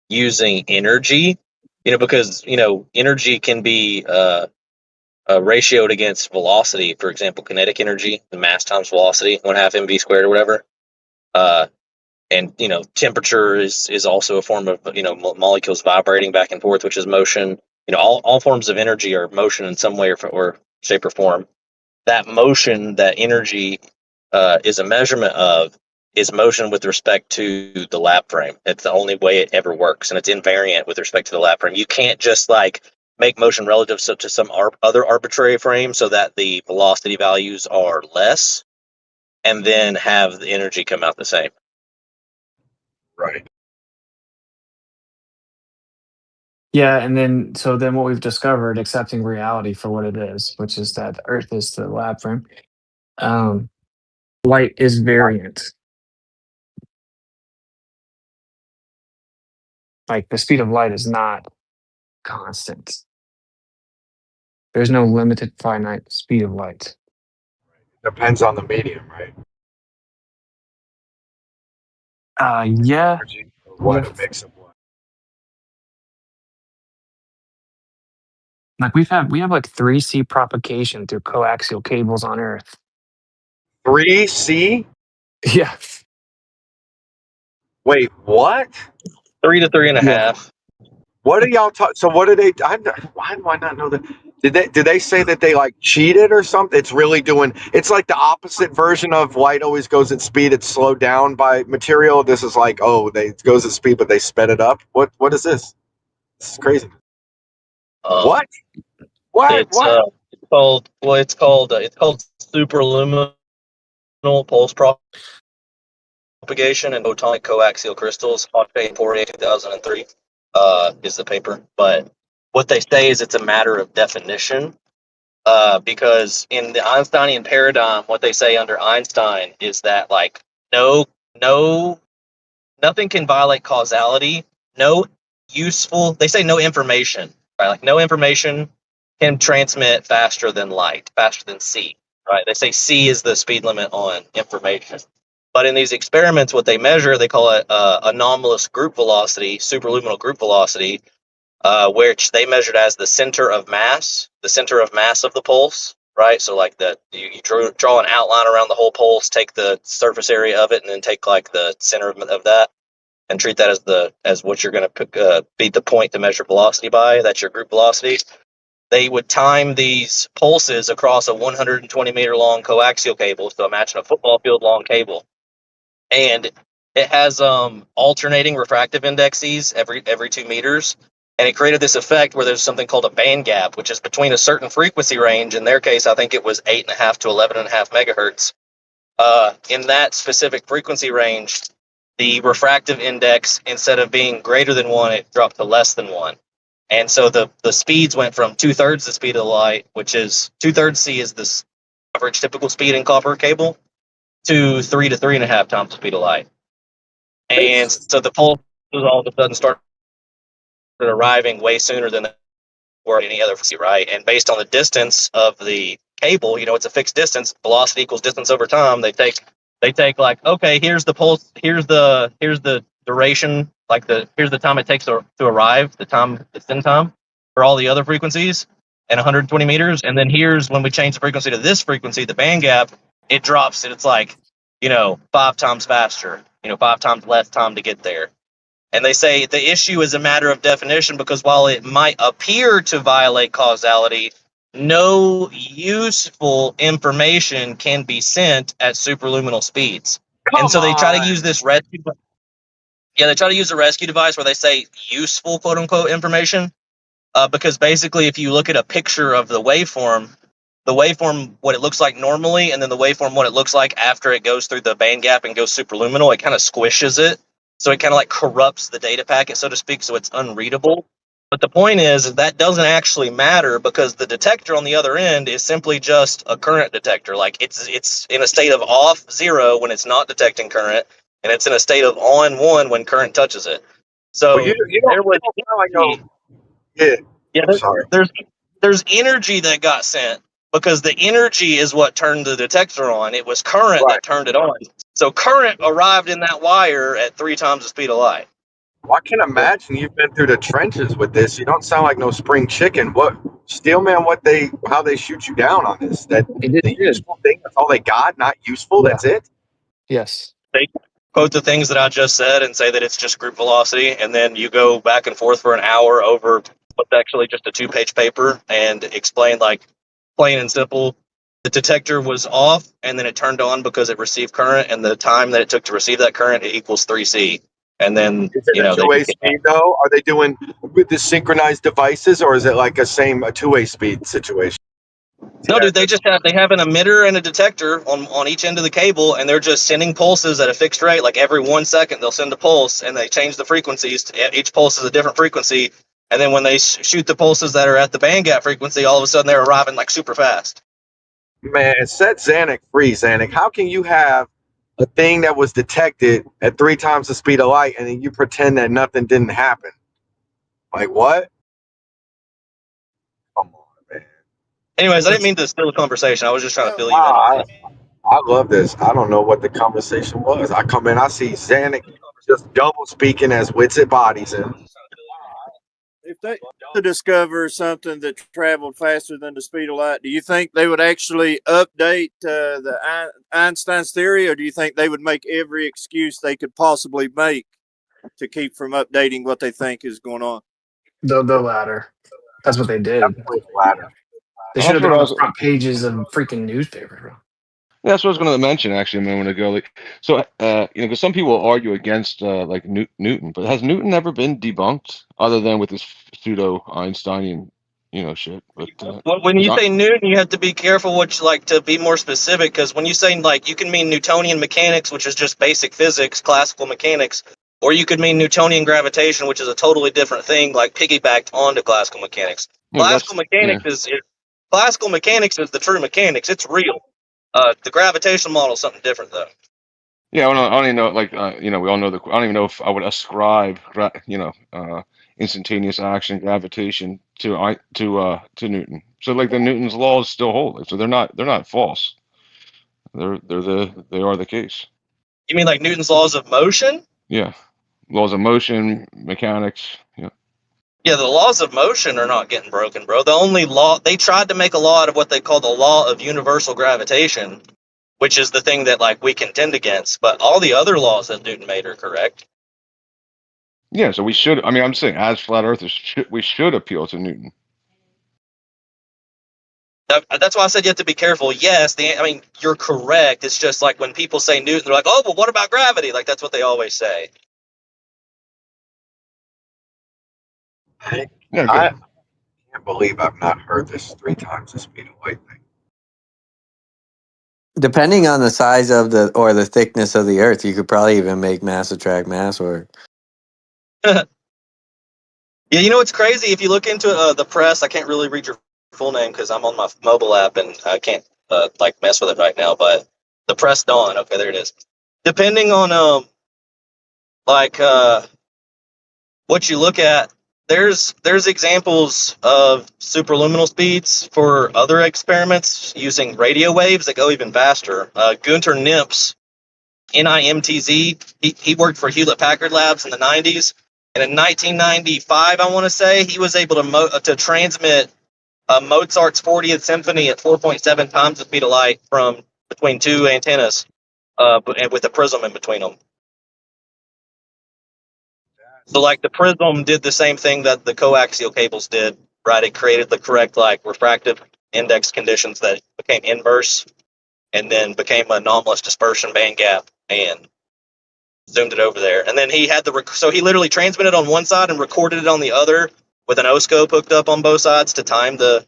using energy, because energy can be ratioed against velocity. For example, kinetic energy, the mass times velocity, 1/2 mv squared or whatever. and temperature is also a form of molecules vibrating back and forth, which is motion. All forms of energy are motion in some way or shape or form. That motion, that energy, is a measurement of is motion with respect to the lap frame. It's the only way it ever works, and it's invariant with respect to the lap frame. You can't just make motion relative to some other arbitrary frame so that the velocity values are less, and then have the energy come out the same. Right. Yeah, and then what we've discovered, accepting reality for what it is, which is that the Earth is the lab frame. Light is variant. Like the speed of light is not constant. There's no limited finite speed of light. Depends on the medium, right? Yeah. What Yeah. a mix of what? Like we have like 3C propagation through coaxial cables on Earth. 3C? Yeah. Wait, what? 3 to 3.5. What are y'all talking? So what do they? Why do I not know that? Did they say that they cheated or something? It's really doing. It's like the opposite version of light always goes at speed. It's slowed down by material. This is it goes at speed, but they sped it up. What is this? This is crazy. What? It's called superluminal pulse propagation and photonic coaxial crystals. Hotbait 2003 is the paper. But what they say is it's a matter of definition, because in the Einsteinian paradigm, what they say under Einstein is that nothing can violate causality. They say no information, right? Like no information can transmit faster than light, faster than C, right? They say C is the speed limit on information. But in these experiments, what they measure, they call it anomalous group velocity, superluminal group velocity, which they measured as the center of mass of the pulse, right? So you draw an outline around the whole pulse, take the surface area of it, and then take the center of that, and treat that as what you're going to be the point to measure velocity by. That's your group velocity. They would time these pulses across a 120 meter long coaxial cable. So imagine a football field long cable, and it has alternating refractive indexes every 2 meters. And it created this effect where there's something called a band gap, which is between a certain frequency range. In their case, I think it was 8.5 to 11.5 megahertz. In that specific frequency range, the refractive index, instead of being greater than 1, it dropped to less than 1. And so the speeds went from 2/3 the speed of the light, which is 2/3 C is the average typical speed in copper cable, to 3 to 3.5 times the speed of light. And so the pulses all of a sudden started arriving way sooner than they were any other frequency, right? And based on the distance of the cable, it's a fixed distance. Velocity equals distance over time. They take okay, here's the pulse, here's the duration, here's the time it takes to arrive, the send time for all the other frequencies and 120 meters, and then here's when we change the frequency to this frequency, the band gap, it drops, and it's 5 times faster, 5 times less time to get there. And they say the issue is a matter of definition, because while it might appear to violate causality, no useful information can be sent at superluminal speeds. And so they try to use this rescue. Yeah, they try to use a rescue device where they say useful, quote unquote, information, because basically, if you look at a picture of the waveform, what it looks like normally, and then the waveform what it looks like after it goes through the band gap and goes superluminal, it kind of squishes it. So it kind of corrupts the data packet, so to speak, so it's unreadable. But the point is that doesn't actually matter, because the detector on the other end is simply just a current detector. It's in a state of off 0 when it's not detecting current, and it's in a state of on 1 when current touches it. So there's energy that got sent, because the energy is what turned the detector on. It was current that turned it on. So current arrived in that wire at 3 times the speed of light. Well, I can imagine you've been through the trenches with this. You don't sound like no spring chicken. What, Steelman? How they shoot you down on this? That the useful thing, that's all they got. Not useful. Yeah. That's it. Yes. quote the things that I just said and say that it's just group velocity, and then you go back and forth for an hour over what's actually just a 2-page paper and explain, like, plain and simple, the detector was off and then it turned on because it received current, and the time that it took to receive that current equals 3C. And then, Is it a two-way speed though? Are they doing with the synchronized devices, or is it like a two-way speed situation? No, dude, they have an emitter and a detector on each end of the cable, and they're just sending pulses at a fixed rate. Like every 1 second, they'll send a pulse, and they change the frequencies. Each pulse is a different frequency, and then when they shoot the pulses that are at the band gap frequency, all of a sudden they're arriving like super fast. Man, set Zanick free, Zanick. How can you have a thing that was detected at 3 times the speed of light, and then you pretend that nothing didn't happen? Like what? Come on, man. Anyways, I didn't mean to steal the conversation. I was just trying to fill you in Wow, on it. I love this. I don't know what the conversation was. I come in, I see Zanick just double speaking as Witsit bodies in. If they to discover something that traveled faster than the speed of light, do you think they would actually update Einstein's theory, or do you think they would make every excuse they could possibly make to keep from updating what they think is going on? The latter. That's what they did. Definitely the latter. They should have been on the front pages of freaking newspapers, bro. Yeah, that's what I was going to mention actually a moment ago. Like, so because some people argue against like Newton, but has Newton ever been debunked other than with this pseudo Einsteinian, shit? But when you say Newton, you have to be careful to be more specific, because when you say, like, you can mean Newtonian mechanics, which is just basic physics, classical mechanics, or you could mean Newtonian gravitation, which is a totally different thing, like piggybacked onto classical mechanics. Classical mechanics is the true mechanics. It's real. The gravitational model is something different, though. Yeah, I don't even know. Like, we all know I don't even know if I would ascribe, instantaneous action, gravitation to Newton. So, like, the Newton's laws still hold. So they're not false. They are the case. You mean like Newton's laws of motion? Yeah, laws of motion, mechanics. Yeah. Yeah, the laws of motion are not getting broken, bro. The only law, they tried to make a law out of what they call the law of universal gravitation, which is the thing that, like, we contend against. But all the other laws that Newton made are correct. Yeah, so we should. I mean, I'm saying, as flat earthers, we should appeal to Newton. That's why I said you have to be careful. Yes, you're correct. It's just like when people say Newton, they're like, "Oh, well, what about gravity?" Like, that's what they always say. I can't believe I've not heard this 3 times the speed of light thing. Depending on the size of the thickness of the Earth, you could probably even make mass attract mass work. Yeah, it's crazy. If you look into the press, I can't really read your full name because I'm on my mobile app and I can't mess with it right now. But the press dawn, okay, there it is. Depending on what you look at, there's examples of superluminal speeds for other experiments using radio waves that go even faster. Gunter Nimtz, NIMTZ, he worked for Hewlett Packard Labs in the 90s, and in 1995, I want to say, he was able to transmit Mozart's 40th Symphony at 4.7 times the speed of light from between 2 antennas, and with a prism in between them. So, like, the prism did the same thing that the coaxial cables did, right? It created the correct, like, refractive index conditions that became inverse, and then became anomalous dispersion band gap, and zoomed it over there. And then he had so he literally transmitted on one side and recorded it on the other with an oscope hooked up on both sides to time the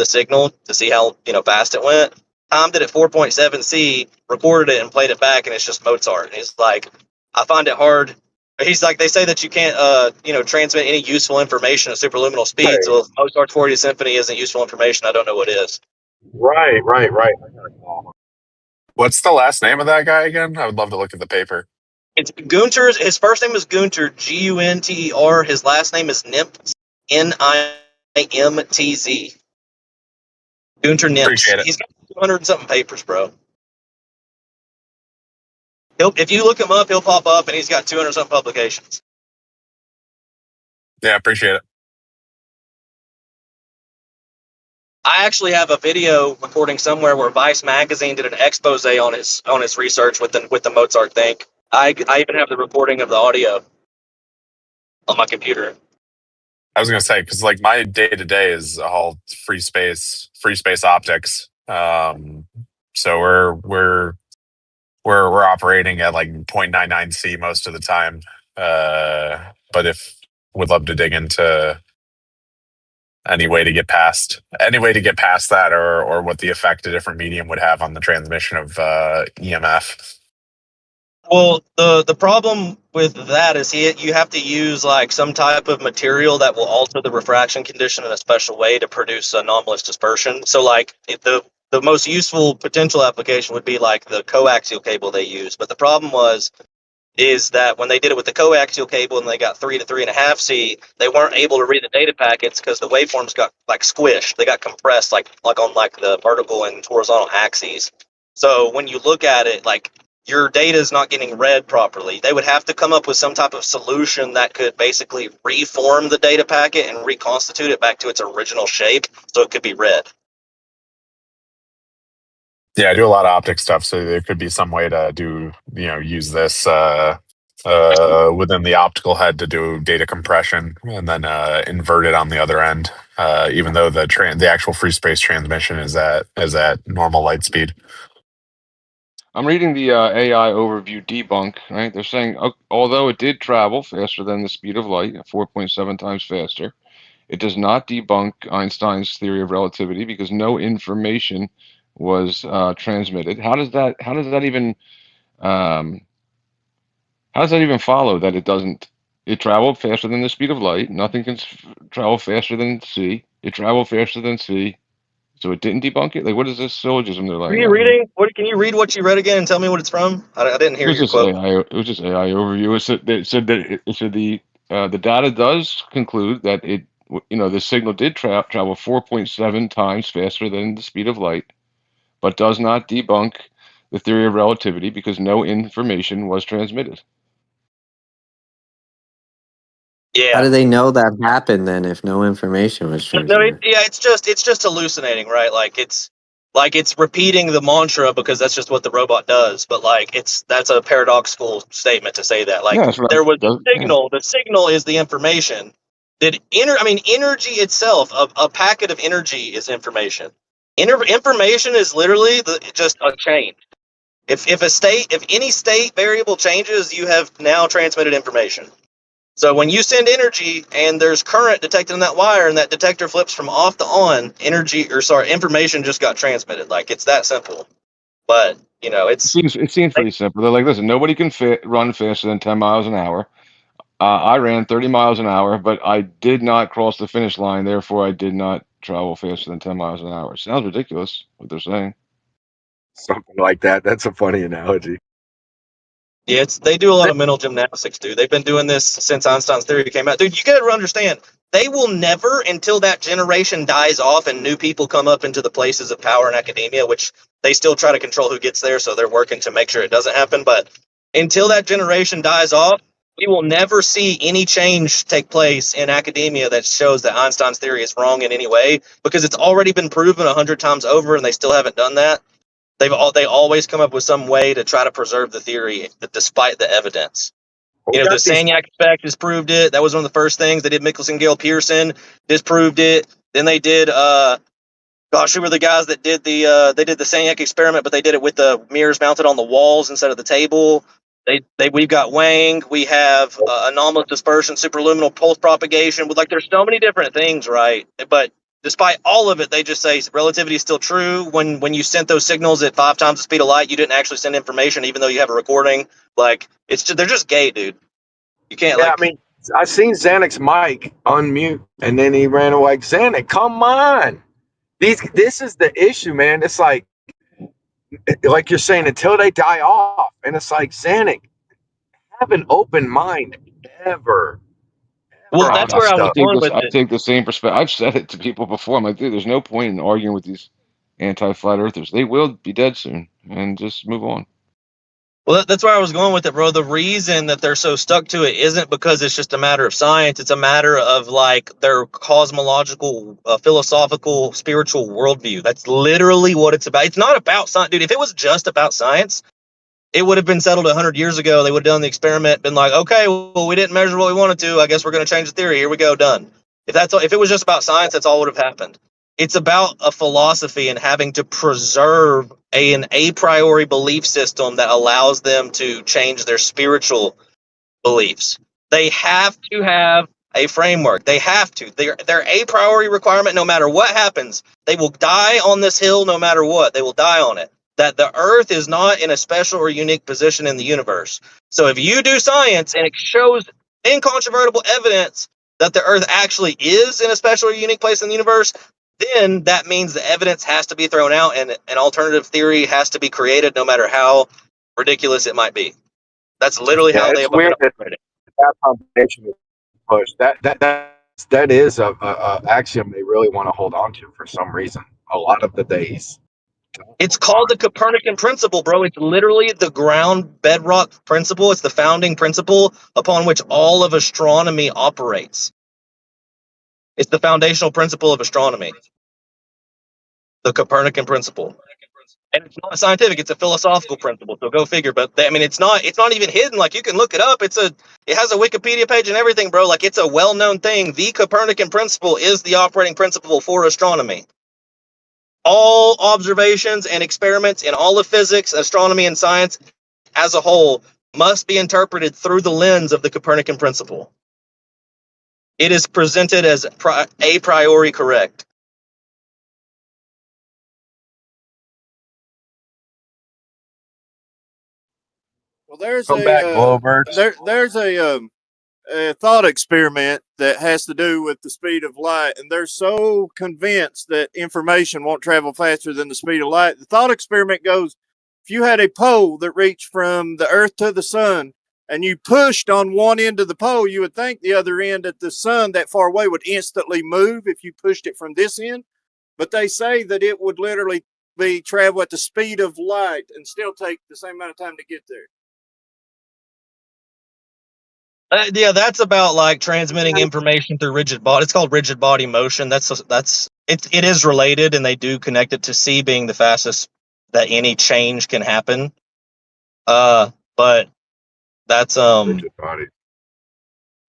signal to see how fast it went. Timed it at 4.7 C, recorded it, and played it back, and it's just Mozart. And he's like, I find it hard. He's like, they say that you can't, transmit any useful information at superluminal speed. Right. So if Mozart's 40th Symphony isn't useful information, I don't know what is. Right. What's the last name of that guy again? I would love to look at the paper. It's Gunter's. His first name is Gunter, Gunter. His last name is Nimtz, Nimtz. Gunter Nimtz. Appreciate it. He's got 200 and something papers, bro. If you look him up, he'll pop up, and he's got 200 something publications. Yeah, appreciate it. I actually have a video recording somewhere where Vice magazine did an expose on his research with the Mozart thing. I even have the recording of the audio on my computer. I was gonna say, because like my day to day is all free space optics. So we're operating at like 0.99C most of the time. But if would love to dig into any way to get past that, or what the effect a different medium would have on the transmission of EMF. Well, the problem with that is you have to use like some type of material that will alter the refraction condition in a special way to produce anomalous dispersion. So like the most useful potential application would be like the coaxial cable they use. But the problem is that when they did it with the coaxial cable and they got 3 to 3.5C, they weren't able to read the data packets because the waveforms got like squished. They got compressed like on like the vertical and horizontal axes. So when you look at it, like your data is not getting read properly. They would have to come up with some type of solution that could basically reform the data packet and reconstitute it back to its original shape so it could be read. Yeah, I do a lot of optic stuff, so there could be some way to use this within the optical head to do data compression and then invert it on the other end, even though the actual free space transmission is at normal light speed. I'm reading the AI overview debunk, right? They're saying, although it did travel faster than the speed of light, 4.7 times faster, it does not debunk Einstein's theory of relativity because no information was transmitted. How does that even follow that it doesn't? It traveled faster than the speed of light. Nothing can travel faster than C. It traveled faster than C. So it didn't debunk it? Like, what is this syllogism they're Are laying you out? reading? Can you read what you read again and tell me what it's from? I didn't hear It was your just quote. AI. It was just AI overview. It said the data does conclude that the signal did travel 4.7 times faster than the speed of light, but does not debunk the theory of relativity because no information was transmitted. How Yeah. do they know that happened then if no information was No, transmitted? it's just hallucinating, right? Like it's repeating the mantra because that's just what the robot does. But like that's a paradoxical statement to say that. Yeah, Like that's right. there was a Yeah. signal. The signal is the information. Energy itself, a packet of energy is information. Information is literally just a change. If any state variable changes, you have now transmitted information. So when you send energy and there's current detected in that wire and that detector flips from off to on, information just got transmitted. Like it's that simple. But It seems pretty simple. They're like, listen, nobody can run faster than 10 miles an hour. I ran 30 miles an hour, but I did not cross the finish line. Therefore, I did not travel faster than 10 miles an hour. Sounds ridiculous what they're saying. Something like that. That's a funny analogy. yeah, they do a lot of mental gymnastics, dude. They've been doing this since Einstein's theory came out. Dude, you gotta understand, they will never, until that generation dies off and new people come up into the places of power in academia, which they still try to control who gets there, so they're working to make sure it doesn't happen. But until that generation dies off, we will never see any change take place in academia that shows that Einstein's theory is wrong in any way, because it's already been proven 100 times over and they still haven't done that. They always come up with some way to try to preserve the theory despite the evidence. The Zanick effect disproved it. That was one of the first things they did. Michelson, Gale, Pearson disproved it. Then they did who were the guys that did the Zanick experiment, but they did it with the mirrors mounted on the walls instead of the table. We've got Wang, we have anomalous dispersion, superluminal pulse propagation. There's so many different things, right? But despite all of it, they just say relativity is still true. When you sent those signals at 5 times the speed of light, you didn't actually send information, even though you have a recording. They're just gay, dude. You can't I seen Zanick's mic unmute and then he ran away. Zanick, come on. This is the issue, man. It's like you're saying, until they die off. And it's like, Zanick, have an open mind ever. Well, that's where I was going with I it. take the same perspective. I've said it to people before. I'm like, dude, there's no point in arguing with these anti-flat earthers. They will be dead soon, and just move on. Well, that's where I was going with it, bro. The reason that they're so stuck to it isn't because it's just a matter of science. It's a matter of their cosmological, philosophical, spiritual worldview. That's literally what it's about. It's not about science, dude. If it was just about science, it would have been settled 100 years ago. They would have done the experiment, been like, okay, well, we didn't measure what we wanted to. I guess we're going to change the theory. Here we go, done. If it was just about science, that's all would have happened. It's about a philosophy and having to preserve an a priori belief system that allows them to change their spiritual beliefs. They have to have a framework. They have to. They're a priori requirement no matter what happens. They will die on this hill no matter what. They will die on it. That the earth is not in a special or unique position in the universe. So if you do science and it shows incontrovertible evidence that the earth actually is in a special or unique place in the universe, then that means the evidence has to be thrown out and an alternative theory has to be created no matter how ridiculous it might be. That's literally how they it's weird that that foundation is pushed. That is a axiom they really want to hold on to for some reason. A lot of the days. It's called the Copernican principle, bro. It's literally the ground bedrock principle. It's the founding principle upon which all of astronomy operates. It's the foundational principle of astronomy. The Copernican principle. And it's not scientific, it's a philosophical principle. So go figure. But I mean it's not even hidden. Like you can look it up. It has a Wikipedia page and everything, bro. Like it's a well-known thing. The Copernican principle is the operating principle for astronomy. All observations and experiments in all of physics, astronomy, and science as a whole must be interpreted through the lens of the Copernican principle. It is presented as a priori correct. Well, there's Come back, Globers. there's a thought experiment that has to do with the speed of light, and they're so convinced that information won't travel faster than the speed of light. The thought experiment goes, if you had a pole that reached from the earth to the sun and you pushed on one end of the pole, you would think the other end at the sun that far away would instantly move if you pushed it from this end, but they say that it would literally be travel at the speed of light and still take the same amount of time to get there. Yeah, that's about like transmitting information through rigid body. It's called rigid body motion. It is related, and they do connect it to C being the fastest that any change can happen. But that's rigid body.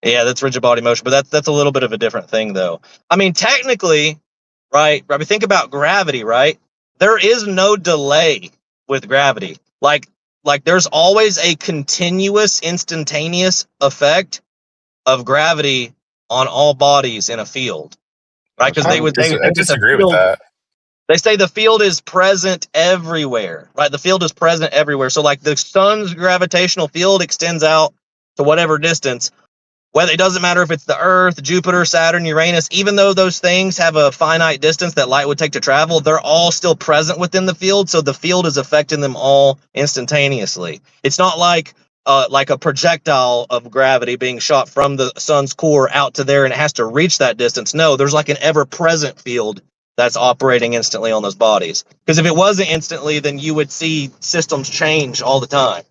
Yeah, that's rigid body motion. But that's a little bit of a different thing, though. I mean, technically, right? I mean, think about gravity, right? There is no delay with gravity. Like there's always a continuous, instantaneous effect of gravity on all bodies in a field, right? Because I disagree with that. They say the field is present everywhere, right? The field is present everywhere. So like the sun's gravitational field extends out to whatever distance. Whether it doesn't matter if it's the Earth, Jupiter, Saturn, Uranus, even though those things have a finite distance that light would take to travel, they're all still present within the field. So the field is affecting them all instantaneously. It's not like a projectile of gravity being shot from the sun's core out to there and it has to reach that distance. No, there's like an ever-present field that's operating instantly on those bodies. Because if it wasn't instantly, then you would see systems change all the time.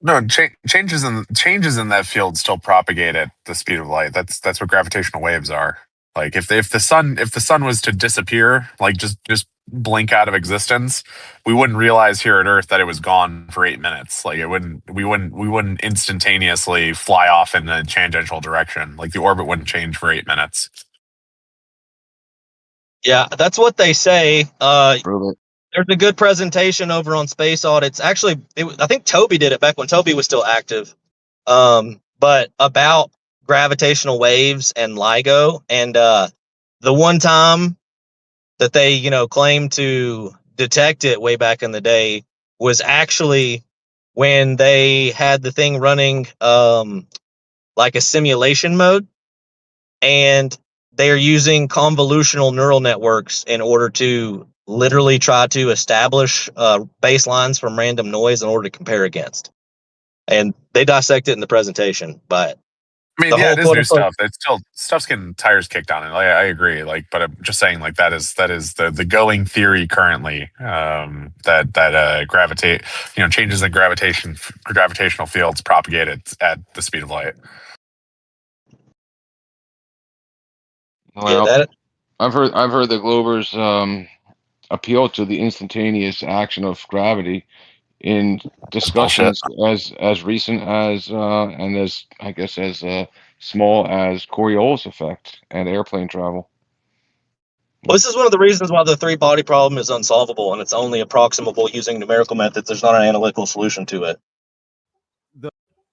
No, changes in that field still propagate at the speed of light. That's what gravitational waves are. Like if the sun was to disappear, like just blink out of existence, we wouldn't realize here at Earth that it was gone for 8 minutes. Like we wouldn't instantaneously fly off in a tangential direction. Like the orbit wouldn't change for 8 minutes. Yeah, that's what they say. There's a good presentation over on Space Audits. Actually, I think Toby did it back when Toby was still active. But about gravitational waves and LIGO, and the one time that they, claimed to detect it way back in the day was actually when they had the thing running like a simulation mode, and they are using convolutional neural networks in order to literally try to establish baselines from random noise in order to compare against. And they dissect it in the presentation. But I mean, yeah, it is new stuff. It's still stuff's getting tires kicked on it. I agree. Like, but I'm just saying, like that is the going theory currently. That gravitate, changes in gravitational fields propagated at the speed of light. Well, I've heard the Globers appeal to the instantaneous action of gravity in That's bullshit. discussions as recent as and as I guess as small as Coriolis effect and airplane travel. Well, this is one of the reasons why the three-body problem is unsolvable, and it's only approximable using numerical methods. There's not an analytical solution to it.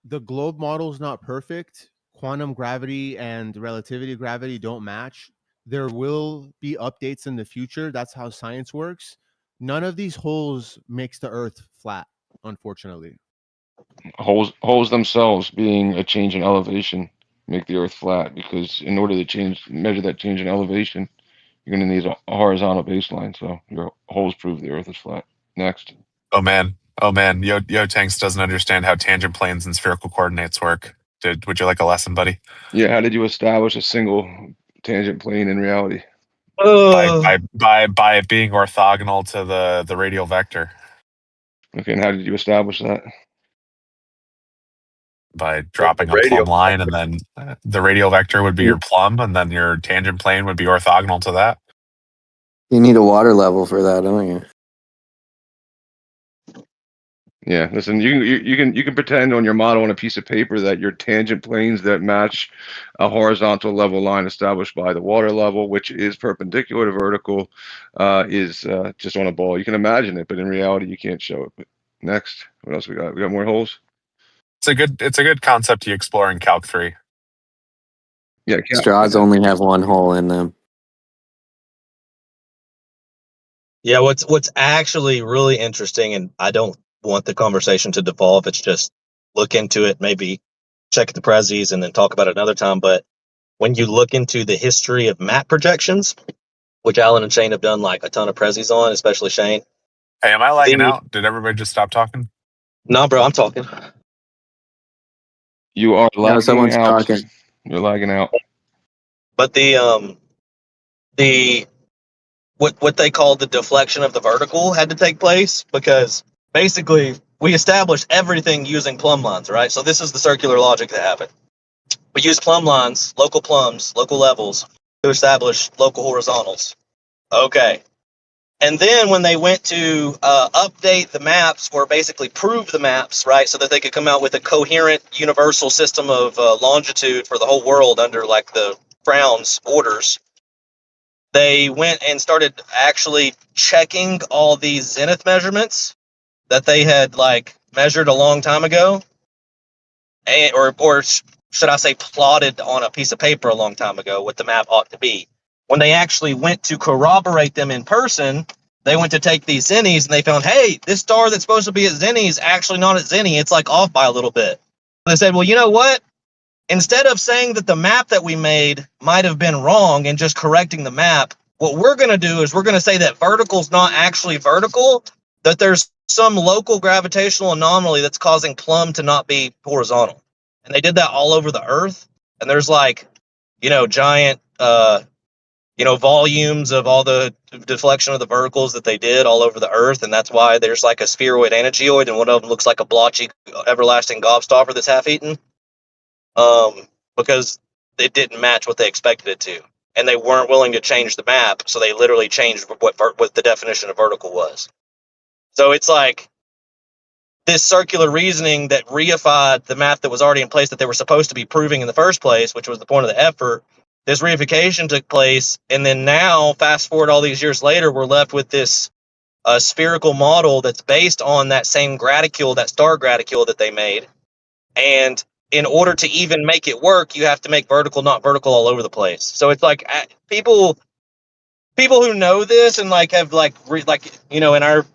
The globe model is not perfect. Quantum gravity and relativity gravity don't match. There will be updates in the future. That's how science works. None of these holes makes the Earth flat, unfortunately. Holes themselves being a change in elevation make the Earth flat, because in order to measure that change in elevation, you're going to need a horizontal baseline. So your holes prove the Earth is flat. Next. Oh man. Yo Tanks doesn't understand how tangent planes and spherical coordinates work. Would you like a lesson, buddy? Yeah, how did you establish a single tangent plane in reality? By it being orthogonal to the radial vector. Okay, and how did you establish that? By dropping a plumb line, and then the radial vector would be your plumb, and then your tangent plane would be orthogonal to that. You need a water level for that, don't you? Yeah, listen, you can pretend on your model on a piece of paper that your tangent planes that match a horizontal level line established by the water level, which is perpendicular to vertical, is just on a ball. You can imagine it, but in reality, you can't show it. But next, what else we got? We got more holes. It's a good concept to explore in Calc 3. Yeah, straws only have one hole in them. Yeah, what's actually really interesting, and I don't want the conversation to devolve. It's just look into it, maybe check the prezzies, and then talk about it another time. But when you look into the history of map projections, which Alan and Shane have done like a ton of prezzies on, especially Shane. Hey, am I lagging out? Did everybody just stop talking? No, bro, I'm talking. You are lagging someone's out. talking. You're lagging out. But the what they call the deflection of the vertical had to take place, because basically we established everything using plumb lines, right? So this is the circular logic that happened. We use plumb lines, local plumbs, local levels, to establish local horizontals. Okay. And then when they went to update the maps, or basically prove the maps, right, so that they could come out with a coherent universal system of longitude for the whole world under like the Crown's orders, they went and started actually checking all these zenith measurements that they had like measured a long time ago, and, or should I say plotted on a piece of paper a long time ago what the map ought to be. When they actually went to corroborate them in person, they went to take these zennies and they found, hey, this star that's supposed to be at Zenny is actually not at Zenny. It's like off by a little bit. They said, well, you know what? Instead of saying that the map that we made might have been wrong and just correcting the map, what we're going to do is we're going to say that vertical is not actually vertical, that there's some local gravitational anomaly that's causing plumb to not be horizontal. And they did that all over the Earth. And there's like, giant, volumes of all the deflection of the verticals that they did all over the Earth. And that's why there's like a spheroid and a geoid, and one of them looks like a blotchy, everlasting gobstopper that's half-eaten. Because it didn't match what they expected it to, and they weren't willing to change the map, so they literally changed what the definition of vertical was. So it's like this circular reasoning that reified the map that was already in place that they were supposed to be proving in the first place, which was the point of the effort. This reification took place, and then now, fast forward all these years later, we're left with this spherical model that's based on that same graticule, that star graticule that they made, and in order to even make it work, you have to make vertical, not vertical, all over the place. So it's like people who know this and like have in our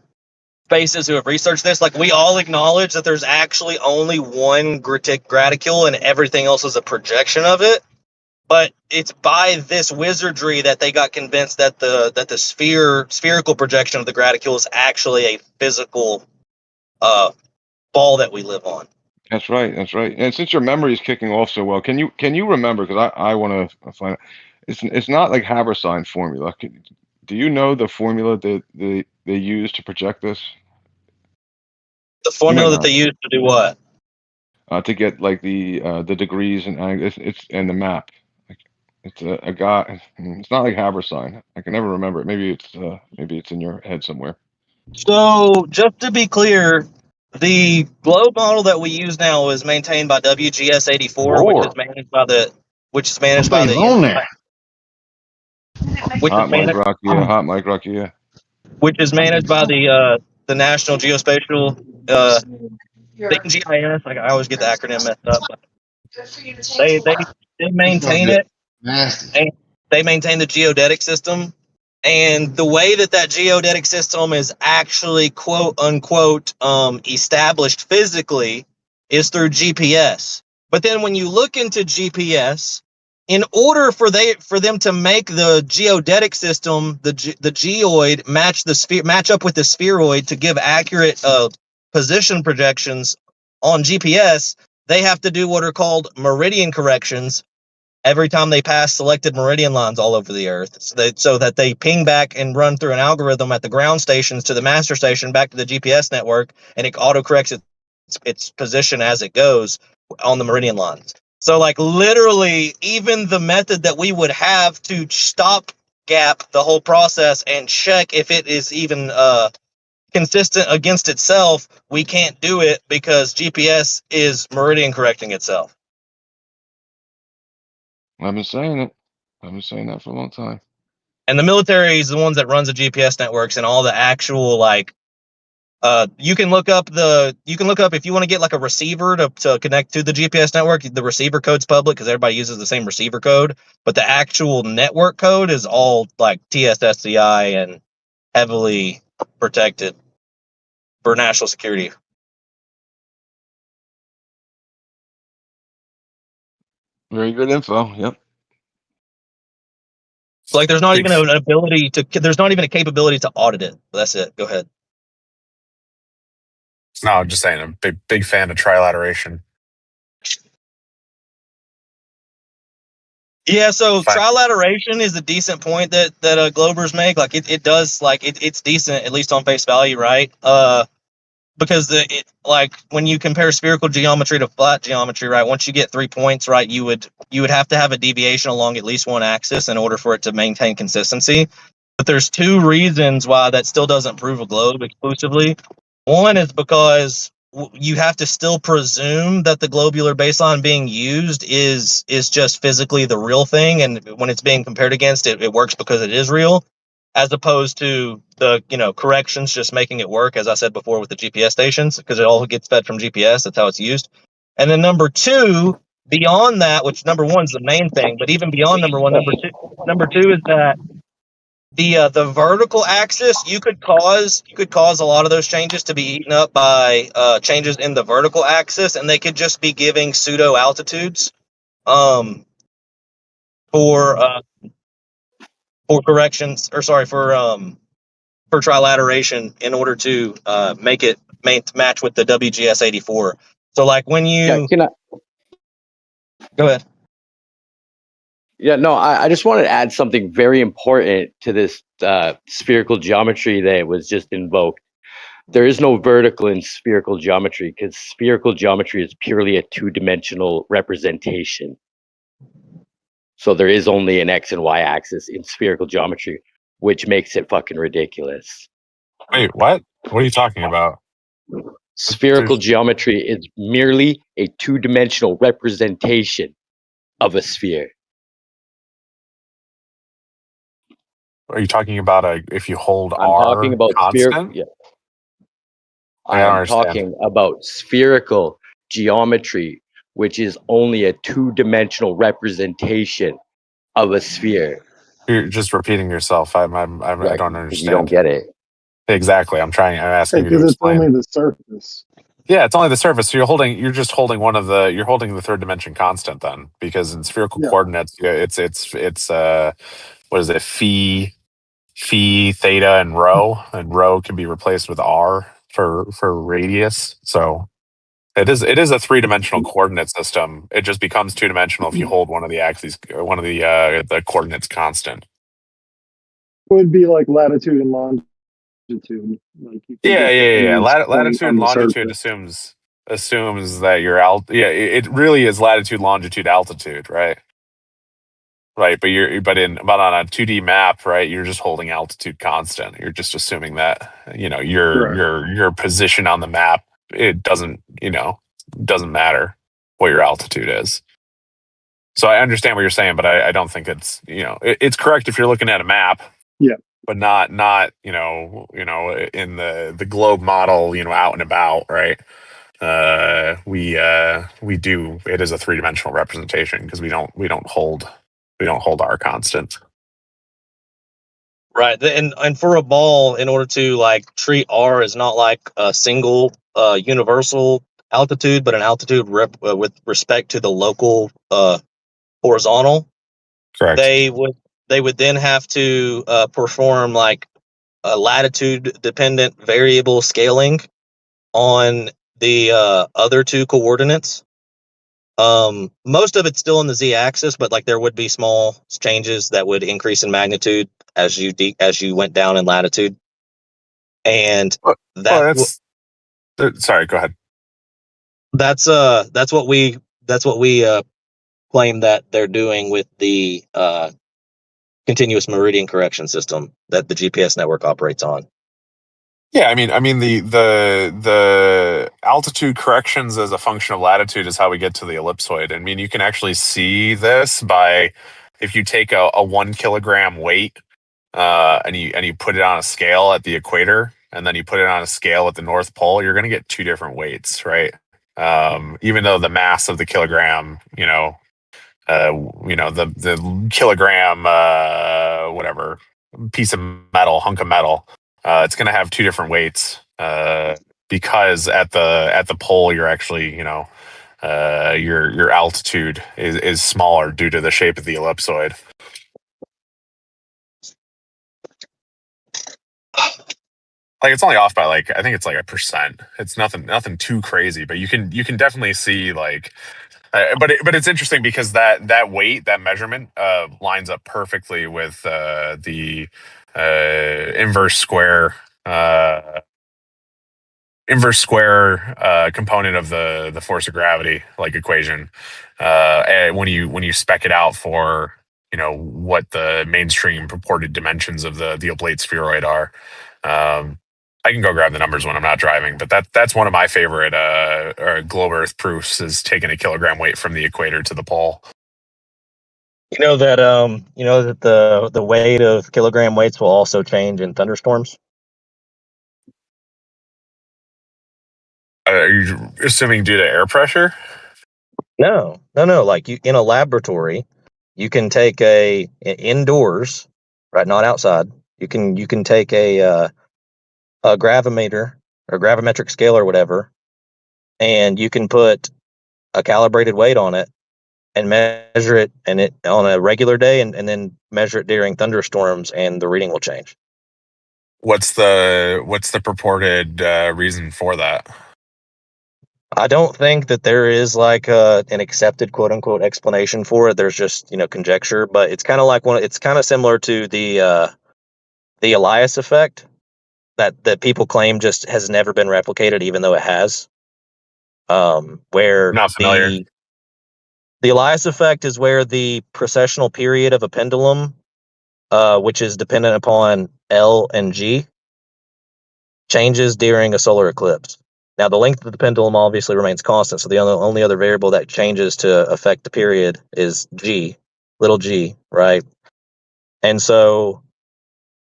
spaces who have researched this, like we all acknowledge that there's actually only one graticule and everything else is a projection of it. But it's by this wizardry that they got convinced that the spherical projection of the graticule is actually a physical ball that we live on. That's right. That's right. And since your memory is kicking off so well, can you remember? Because I want to find out. It's not like Haversine formula. Do you know the formula that they use to project this? The formula that they use to do what? To get like the degrees and angles. It's and the map. It's a guy. It's not like Haversine. I can never remember it. Maybe it's in your head somewhere. So just to be clear, The globe model that we use now is maintained by WGS84, Lord. which is managed by Something's the on there. which is Hot mic managed rock, yeah. Hot mic rock, yeah. which is managed by the National Geospatial GIS. I always get the acronym messed up, but they It's gonna maintain get it. nasty. And they maintain the geodetic system. And the way that geodetic system is actually quote unquote established physically is through GPS. But then when you look into GPS, in order for them to make the geodetic system, the geoid match up with the spheroid to give accurate position projections on GPS, they have to do what are called meridian corrections every time they pass selected meridian lines all over the earth, so that they ping back and run through an algorithm at the ground stations to the master station back to the GPS network, and it auto corrects its position as it goes on the meridian lines. So like literally even the method that we would have to stop gap the whole process and check if it is even consistent against itself, we can't do it because GPS is meridian correcting itself. I've been saying it. I've been saying that for a long time. And the military is the ones that runs the GPS networks and all the actual like you can look up if you want to get like a receiver to connect to the GPS network, the receiver code's public because everybody uses the same receiver code, but the actual network code is all like TSSCI and heavily protected for national security. Very good info. Yep. Like there's not even there's not even a capability to audit it. That's it. Go ahead. No, just saying, I'm a big fan of trilateration. Yeah, so trilateration is a decent point that Globers make. Like it does, like it's decent at least on face value, right? Because like when you compare spherical geometry to flat geometry, right? Once you get 3 points, right, you would have to have a deviation along at least one axis in order for it to maintain consistency. But there's two reasons why that still doesn't prove a globe exclusively. One is because you have to still presume that the globular baseline being used is just physically the real thing, and when it's being compared against it, it works because it is real, as opposed to the corrections just making it work, as I said before with the GPS stations, because it all gets fed from GPS. That's how it's used. And then number two, beyond that, which number one is the main thing, but even beyond number one, number two is that the vertical axis, you could cause a lot of those changes to be eaten up by changes in the vertical axis, and they could just be giving pseudo altitudes for corrections, or sorry, for trilateration in order to make it match with the WGS 84. So like when you go ahead. Yeah, no, I just wanted to add something very important to this spherical geometry that was just invoked. There is no vertical in spherical geometry because spherical geometry is purely a two-dimensional representation. So there is only an X and Y axis in spherical geometry, which makes it fucking ridiculous. Wait, what? What are you talking about? Spherical geometry is merely a two-dimensional representation of a sphere. Are you talking about if you hold I'm R talking about constant? yeah. I I am understand. talking about spherical geometry, which is only a two-dimensional representation of a sphere. You're just repeating yourself. I don't understand. You don't get it. Exactly. I'm asking you to Because it's explain. only the surface. Yeah, it's only the surface. So you're just holding you're holding the third dimension constant then, because in spherical coordinates, it's what is it? Phi, theta, and rho can be replaced with R for radius. So it is a three-dimensional coordinate system. It just becomes two-dimensional if you hold one of the axes, one of the coordinates constant. Would be like latitude and longitude. Like you can get Yeah. any point Latitude on and the longitude surface. assumes that your it really is latitude, longitude, altitude, right? Right, but on a 2D map, right, you're just holding altitude constant. You're just assuming that, your position on the map it doesn't matter what your altitude is. So I understand what you're saying, but I don't think it's it's correct if you're looking at a map. Yeah. But not in the globe model, out and about, right? We do it as a 3-dimensional representation because we don't hold R constant. Right, and for a ball, in order to like treat R as not like a single universal altitude, but an altitude with respect to the local horizontal, Correct. they would then have to perform like a latitude dependent variable scaling on the other two coordinates. Most of it's still in the z-axis, but like there would be small changes that would increase in magnitude as you went down in latitude, and sorry. Go ahead. That's what we claim that they're doing with the continuous meridian correction system that the GPS network operates on. Yeah, I mean the altitude corrections as a function of latitude is how we get to the ellipsoid. I mean, you can actually see this by if you take a 1 kilogram weight and you put it on a scale at the equator, and then you put it on a scale at the North Pole, you're going to get 2 different weights, right? Even though the mass of the kilogram, the kilogram, whatever piece of metal, hunk of metal, it's going to have 2 different weights because at the pole you're actually, your altitude is smaller due to the shape of the ellipsoid. Like it's only off by I think it's like 1%. It's nothing too crazy, but you can definitely see but it's interesting because that weight, that measurement lines up perfectly with the inverse square component of the force of gravity equation. And when you spec it out for what the mainstream purported dimensions of the oblate spheroid are. I can go grab the numbers when I'm not driving, but that's one of my favorite globe Earth proofs is taking a kilogram weight from the equator to the pole. You know that the weight of kilogram weights will also change in thunderstorms. Are you assuming due to air pressure? No. Like in a laboratory, you can take indoors, right? Not outside. You can take a gravimeter or gravimetric scale or whatever, and you can put a calibrated weight on it and measure it on a regular day and then measure it during thunderstorms, and the reading will change. What's the purported reason for that? I don't think that there is like an accepted quote unquote explanation for it. There's just conjecture, but it's kind of like it's kind of similar to the Elias effect that people claim just has never been replicated, even though it has. Where Not familiar. The Elias effect is where the precessional period of a pendulum, which is dependent upon L and G, changes during a solar eclipse. Now, the length of the pendulum obviously remains constant, so the only other variable that changes to affect the period is G, little g, right? And so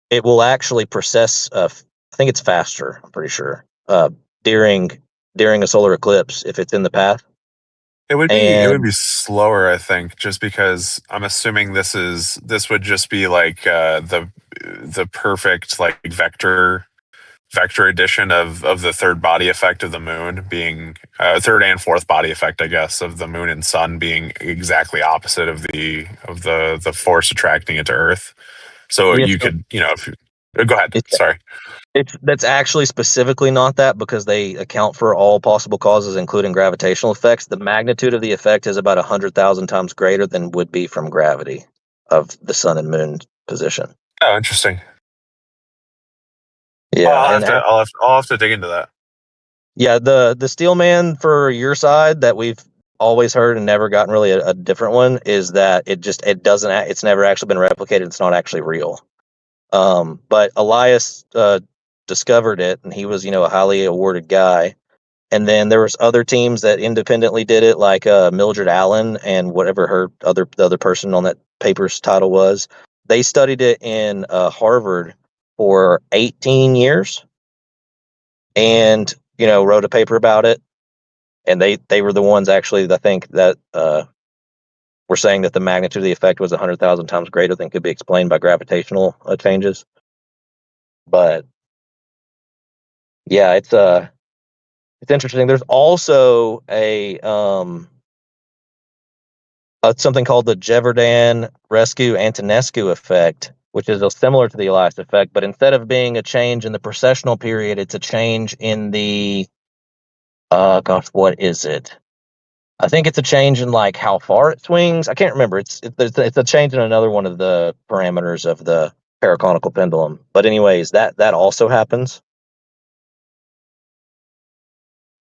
it will actually precess, I think it's faster, I'm pretty sure, during a solar eclipse if it's in the path. It would be slower, I think, just because I'm assuming this would just be like the perfect vector addition of the third body effect of the moon being third and fourth body effect, I guess, of the moon and sun being exactly opposite of the force attracting it to Earth. So Yeah, you could, go ahead. Sorry. That's actually specifically not that, because they account for all possible causes, including gravitational effects. The magnitude of the effect is about 100,000 times greater than would be from gravity of the sun and moon position. Oh, interesting. Yeah, I'll have to dig into that. Yeah, the steel man for your side that we've always heard and never gotten really a different one is that it's never actually been replicated. It's not actually real. But Elias discovered it, and he was a highly awarded guy, And then there was other teams that independently did it, like Mildred Allen and whatever the other person on that paper's title was. They studied it in Harvard for 18 years, and wrote a paper about it. And they were the ones actually, I think, that were saying that the magnitude of the effect was 100,000 times greater than could be explained by gravitational changes. But yeah, it's interesting. There's also something called the Jeverdan Rescue Antonescu effect, which is similar to the Elias effect, but instead of being a change in the precessional period, it's a change in the what is it? I think it's a change in like how far it swings. I can't remember. It's a change in another one of the parameters of the paraconical pendulum. But anyways, that also happens.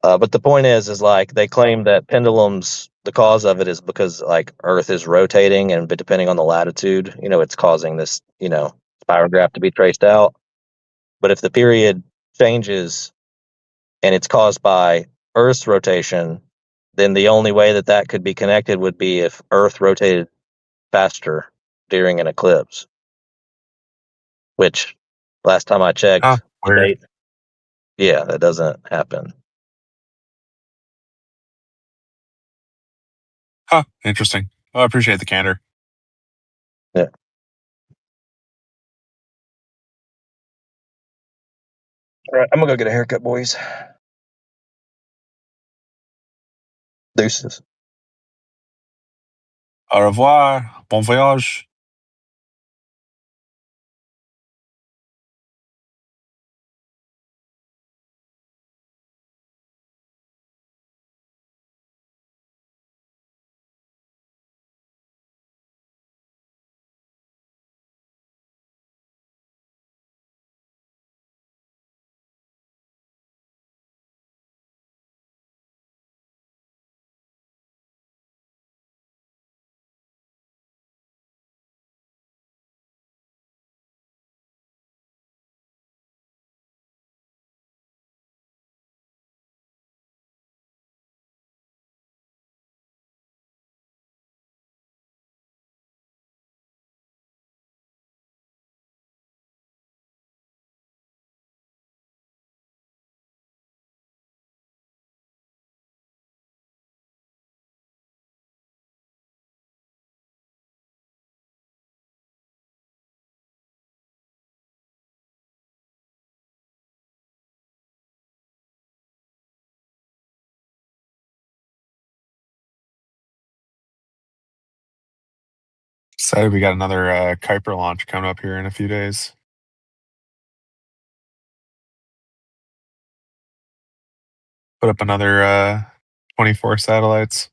But the point is like they claim that pendulums, the cause of it is because like Earth is rotating, and but depending on the latitude, it's causing this, spirograph to be traced out. But if the period changes and it's caused by Earth's rotation, then the only way that could be connected would be if Earth rotated faster during an eclipse. Which, last time I checked, Weird. yeah, that doesn't happen. Huh. Interesting. Well, I appreciate the candor. Yeah. All right, I'm gonna go get a haircut, boys. Deuces. Au revoir. Bon voyage. Excited we got another Kuiper launch coming up here in a few days. Put up another 24 satellites.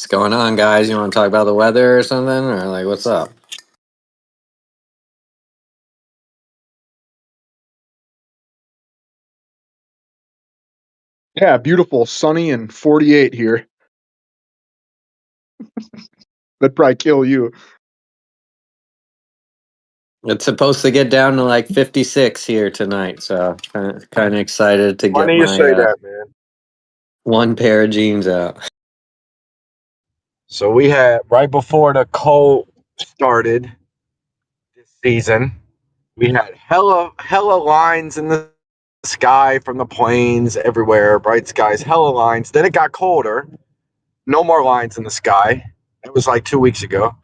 What's going on, guys? You want to talk about the weather or something? Or like, what's up? Yeah, beautiful, sunny, and 48 here. That'd probably kill you. It's supposed to get down to like 56 here tonight, so kind of excited to get Funny you my say that, man. one pair of jeans out. So we had right before the cold started this season, we had hella lines in the sky from the planes everywhere, bright skies, hella lines. Then it got colder, no more lines in the sky. It was like 2 weeks ago.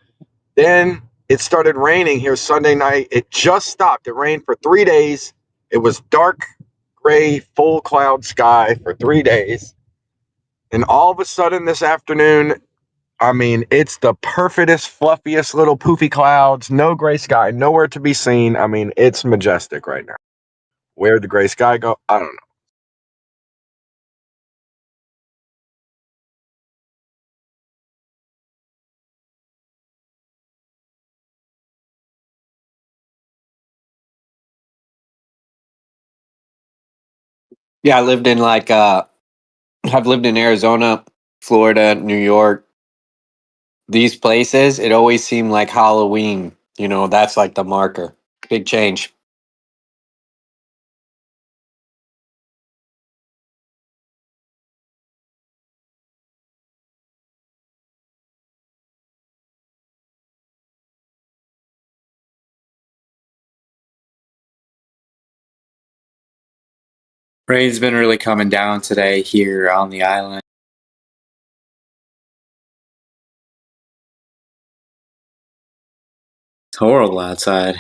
Then it started raining here Sunday night. It just stopped. It rained for 3 days. It was dark, gray, full cloud sky for 3 days. And all of a sudden this afternoon, I mean, it's the perfectest, fluffiest little poofy clouds, no gray sky, nowhere to be seen. I mean, it's majestic right now. Where'd the gray sky go? I don't know. Yeah, I lived in I've lived in Arizona, Florida, New York. These places, it always seemed like Halloween. You know, that's like the marker. Big change. Rain's been really coming down today here on the island. It's horrible outside.